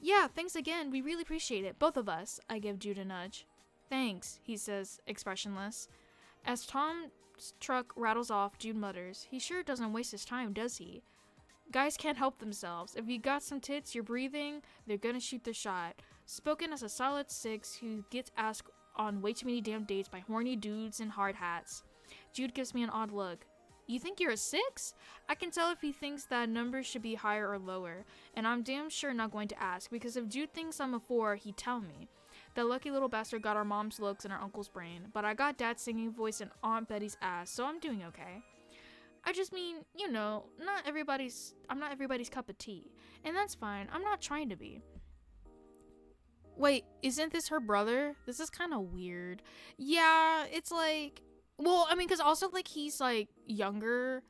Yeah, thanks again. We really appreciate it. Both of us. I give Jude a nudge. Thanks, he says, expressionless. As Tom's truck rattles off, Jude mutters, he sure doesn't waste his time, does he? Guys can't help themselves. If you got some tits, you're breathing, they're gonna shoot their shot. Spoken as a solid 6 who gets asked on way too many damn dates by horny dudes in hard hats. Jude gives me an odd look. You think you're a 6? I can tell if he thinks that number should be higher or lower, and I'm damn sure not going to ask, because if Jude thinks I'm a 4, he'd tell me. That lucky little bastard got our mom's looks and our uncle's brain, but I got dad's singing voice and Aunt Betty's ass, so I'm doing okay. I just mean, you know, I'm not everybody's cup of tea, and that's fine. I'm not trying to be. Wait, isn't this her brother? This is kind of weird. Yeah, it's like, well, I mean, because also, like, he's, like, younger,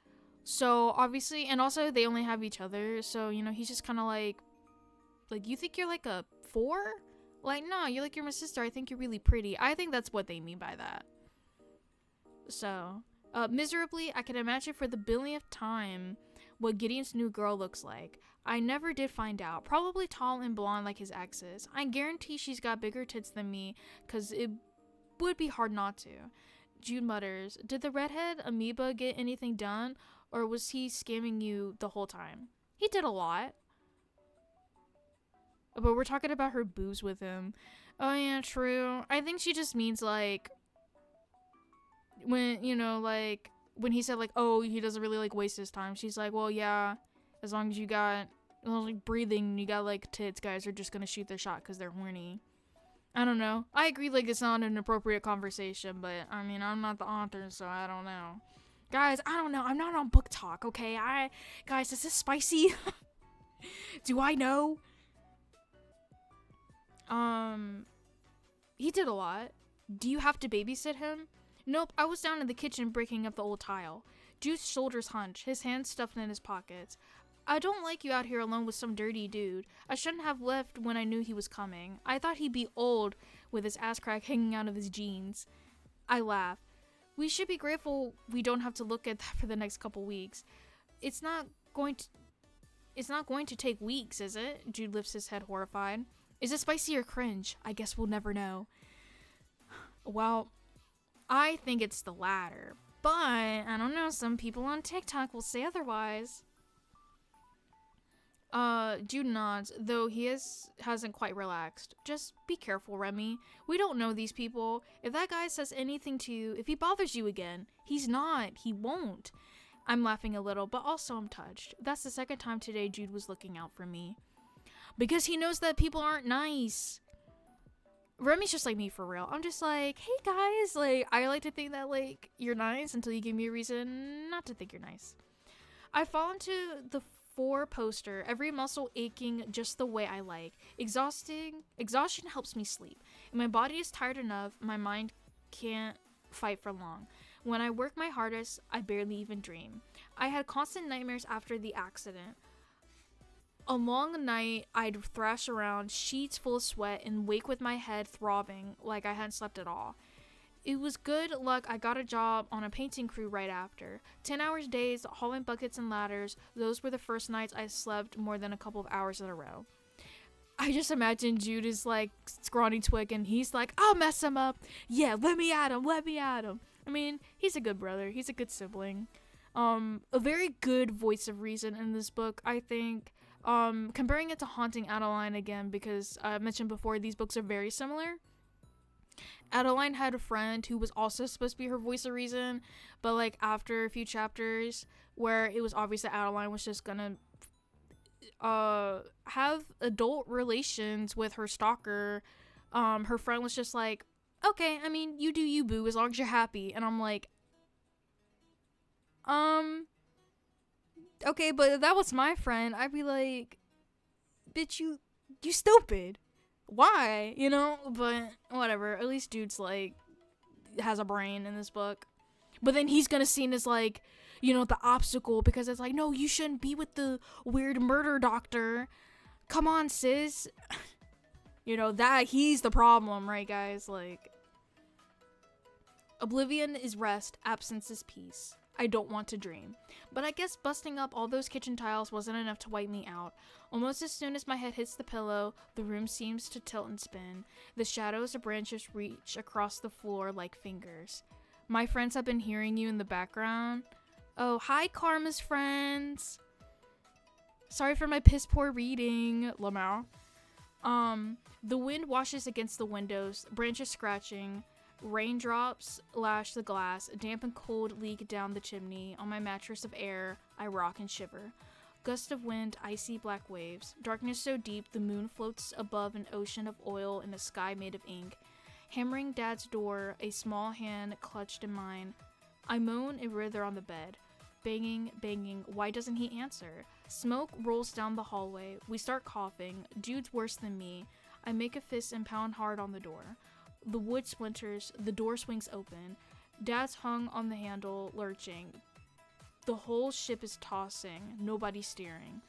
so obviously, and also they only have each other, so, you know, he's just kind of like, you think you're, like, a 4? Like, no, you're like, you're my sister. I think you're really pretty. I think that's what they mean by that. So, miserably, I can imagine for the billionth time what Gideon's new girl looks like. I never did find out. Probably tall and blonde like his exes. I guarantee she's got bigger tits than me, because it would be hard not to. Jude mutters, did the redhead amoeba get anything done, or was he scamming you the whole time? He did a lot. But we're talking about her boobs with him. Oh yeah, true. I think she just means, like, when, you know, like, when he said, like, oh, he doesn't really, like, waste his time. She's like, well, yeah, as long as you got, like, breathing, you got, like, tits, guys are just gonna shoot their shot because they're horny. I don't know. I agree, like, it's not an appropriate conversation, but, I mean, I'm not the author, so I don't know. Guys, I don't know. I'm not on Booktok, okay? Guys, is this spicy? Do I know? He did a lot. Do you have to babysit him? Nope, I was down in the kitchen breaking up the old tile. Jude's shoulders hunch, his hands stuffed in his pockets. I don't like you out here alone with some dirty dude. I shouldn't have left when I knew he was coming. I thought he'd be old with his ass crack hanging out of his jeans. I laugh. We should be grateful we don't have to look at that for the next couple weeks. It's not going to take weeks, is it? Jude lifts his head horrified. Is it spicy or cringe? I guess we'll never know. Well, I think it's the latter. But, I don't know, some people on TikTok will say otherwise. Jude nods, though he hasn't quite relaxed. Just be careful, Remy. We don't know these people. If that guy says anything to you, if he bothers you again, he won't. I'm laughing a little, but also I'm touched. That's the second time today Jude was looking out for me. Because he knows that people aren't nice. Remy's just like me for real. I'm just like, hey guys, like, I like to think that, like, you're nice until you give me a reason not to think you're nice. I fall into the 4 poster, every muscle aching just the way I like. Exhaustion helps me sleep. If my body is tired enough, my mind can't fight for long. When I work my hardest, I barely even dream. I had constant nightmares after the accident. A long night, I'd thrash around, sheets full of sweat, and wake with my head throbbing like I hadn't slept at all. It was good luck I got a job on a painting crew right after. 10-hour days, hauling buckets and ladders. Those were the first nights I slept more than a couple of hours in a row. I just imagine Jude is like scrawny twig and he's like, I'll mess him up. Yeah, let me at him. I mean, he's a good brother. He's a good sibling. A very good voice of reason in this book, I think. Comparing it to Haunting Adeline again, because I mentioned before, these books are very similar. Adeline had a friend who was also supposed to be her voice of reason, but like after a few chapters where it was obvious that Adeline was just gonna have adult relations with her stalker, her friend was just like, okay, I mean, you do you, boo, as long as you're happy. And I'm like, okay, but if that was my friend, I'd be like, bitch, you stupid. Why? You know? But whatever. At least Dude's like has a brain in this book. But then he's gonna see it as like, you know, the obstacle, because it's like, no, you shouldn't be with the weird murder doctor. Come on, sis. You know, that he's the problem, right, guys? Like, oblivion is rest, absence is peace. I don't want to dream. But I guess busting up all those kitchen tiles wasn't enough to wipe me out. Almost as soon as my head hits the pillow, the room seems to tilt and spin. The shadows of branches reach across the floor like fingers. My friends have been hearing you in the background. Oh, hi, Karma's friends. Sorry for my piss poor reading, Lamau. The wind washes against the windows, branches scratching. Raindrops lash the glass, damp and cold leak down the chimney. On my mattress of air, I rock and shiver. Gust of wind, icy black waves. Darkness so deep, the moon floats above an ocean of oil in a sky made of ink. Hammering Dad's door, a small hand clutched in mine. I moan and writher on the bed. Banging, banging, why doesn't he answer? Smoke rolls down the hallway. We start coughing. Jude's worse than me. I make a fist and pound hard on the door. The wood splinters, the door swings open. Dad's hung on the handle, lurching. The whole ship is tossing, nobody steering.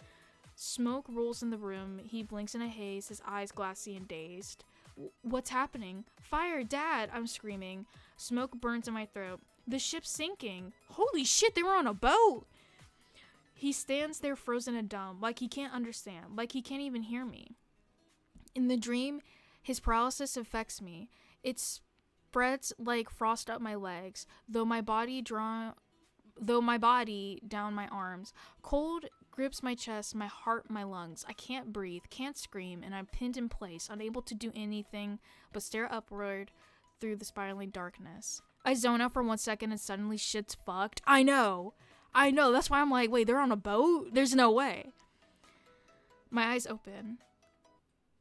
Smoke rolls in the room, he blinks in a haze, his eyes glassy and dazed. What's happening? Fire, Dad, I'm screaming. Smoke burns in my throat. The ship's sinking. Holy shit, they were on a boat! He stands there frozen and dumb, like he can't understand, like he can't even hear me. In the dream, his paralysis affects me. It spreads like frost up my legs, though my body down my arms. Cold grips my chest, my heart, my lungs. I can't breathe, can't scream, and I'm pinned in place, unable to do anything but stare upward through the spiraling darkness. I zone out for 1 second and suddenly shit's fucked. I know. That's why I'm like, wait, they're on a boat? There's no way. My eyes open.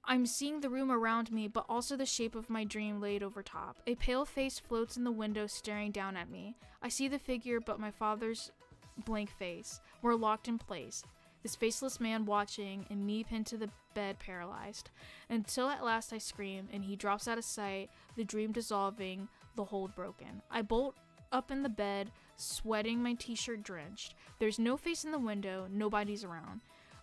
I'm seeing the room around me, but also the shape of my dream laid over top. A pale face floats in the window, staring down at me. I see the figure, but my father's blank face. We're locked in place. This faceless man watching, and me pinned to the bed, paralyzed. Until at last I scream, and he drops out of sight, the dream dissolving, the hold broken. I bolt up in the bed, sweating, my t-shirt drenched. There's no face in the window, nobody's around.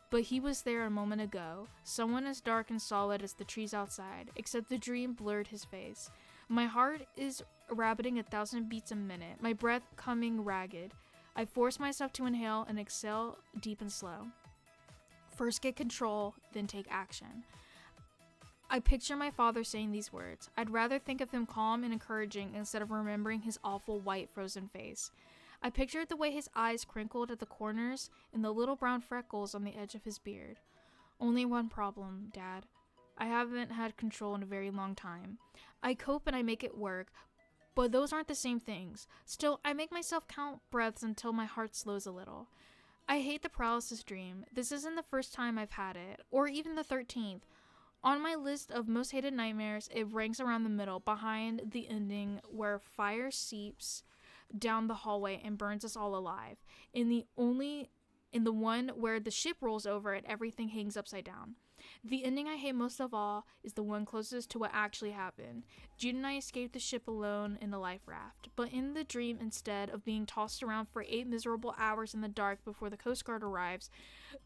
But he was there a moment ago, someone as dark and solid as the trees outside, except the dream blurred his face. My heart is rabbiting 1,000 beats a minute, my breath coming ragged. I force myself to inhale and exhale deep and slow. First get control, then take action. I picture my father saying these words. I'd rather think of him calm and encouraging instead of remembering his awful white frozen face. I pictured the way his eyes crinkled at the corners and the little brown freckles on the edge of his beard. Only one problem, Dad. I haven't had control in a very long time. I cope and I make it work, but those aren't the same things. Still, I make myself count breaths until my heart slows a little. I hate the paralysis dream. This isn't the first time I've had it, or even the 13th. On my list of most hated nightmares, it ranks around the middle, behind the ending where fire seeps down the hallway and burns us all alive. In the one where the ship rolls over and everything hangs upside down. The ending I hate most of all is the one closest to what actually happened. Jude and I escaped the ship alone in a life raft, but in the dream, instead of being tossed around for 8 miserable hours in the dark before the Coast Guard arrives,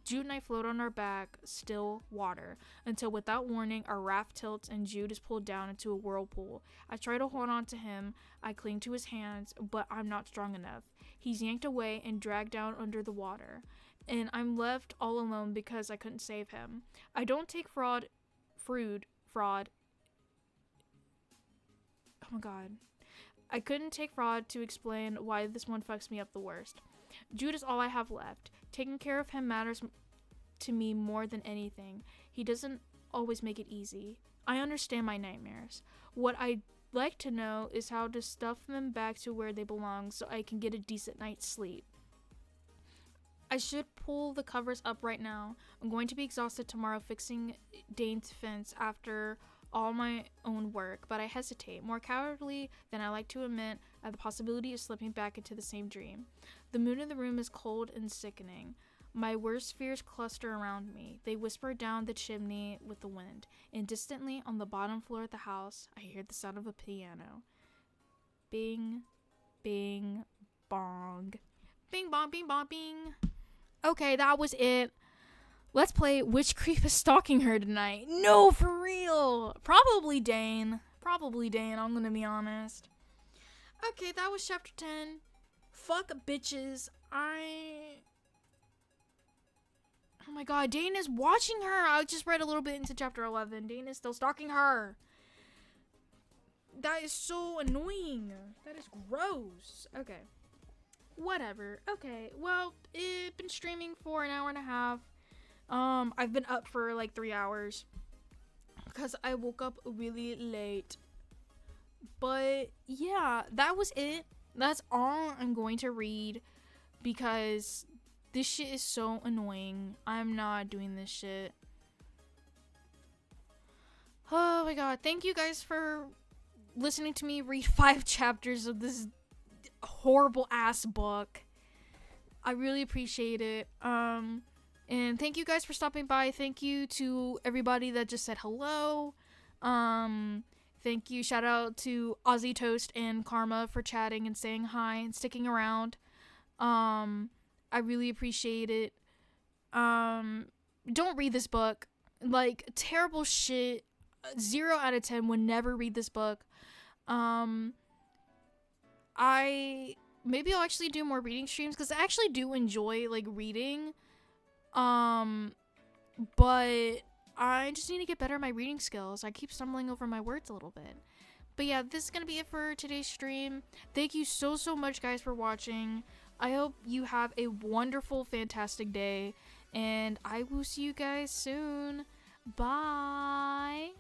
Jude and I float on our back, still water, until without warning our raft tilts and Jude is pulled down into a whirlpool. I try to hold on to him, I cling to his hands, but I'm not strong enough. He's yanked away and dragged down under the water, and I'm left all alone because I couldn't save him. I don't take fraud. Oh my god. I couldn't take fraud to explain why this one fucks me up the worst. Jude is all I have left. Taking care of him matters to me more than anything. He doesn't always make it easy. I understand my nightmares. What I'd like to know is how to stuff them back to where they belong so I can get a decent night's sleep. I should pull the covers up right now. I'm going to be exhausted tomorrow fixing Dane's fence after all my own work, but I hesitate, more cowardly than I like to admit, at the possibility of slipping back into the same dream. The moon in the room is cold and sickening. My worst fears cluster around me. They whisper down the chimney with the wind, and distantly on the bottom floor of the house, I hear the sound of a piano. Bing, bing, bong. Bing, bong, bing, bong, bing. Okay, that was it. Let's play Which Creep is Stalking Her Tonight. No, for real. Probably Dane, I'm gonna be honest. Okay, that was chapter 10. Fuck bitches. Oh my god, Dane is watching her. I just read a little bit into chapter 11. Dane is still stalking her. That is so annoying. That is gross. Okay. Whatever. Okay, well, it's been streaming for an hour and a half. I've been up for like 3 hours because I woke up really late. But yeah, that was it. That's all I'm going to read because this shit is so annoying. I'm not doing this shit. Oh my god, thank you guys for listening to me read 5 chapters of this horrible ass book. I really appreciate it. And thank you guys for stopping by. Thank you to everybody that just said hello. Thank you. Shout out to Aussie Toast and Karma for chatting and saying hi and sticking around. I really appreciate it. Don't read this book. Like, terrible shit. 0 out of 10 would never read this book. Maybe I'll actually do more reading streams because I actually do enjoy like reading. But I just need to get better at my reading skills. I keep stumbling over my words a little bit. But yeah, this is gonna be it for today's stream. Thank you so much, guys, for watching. I hope you have a wonderful, fantastic day, and I will see you guys soon. Bye.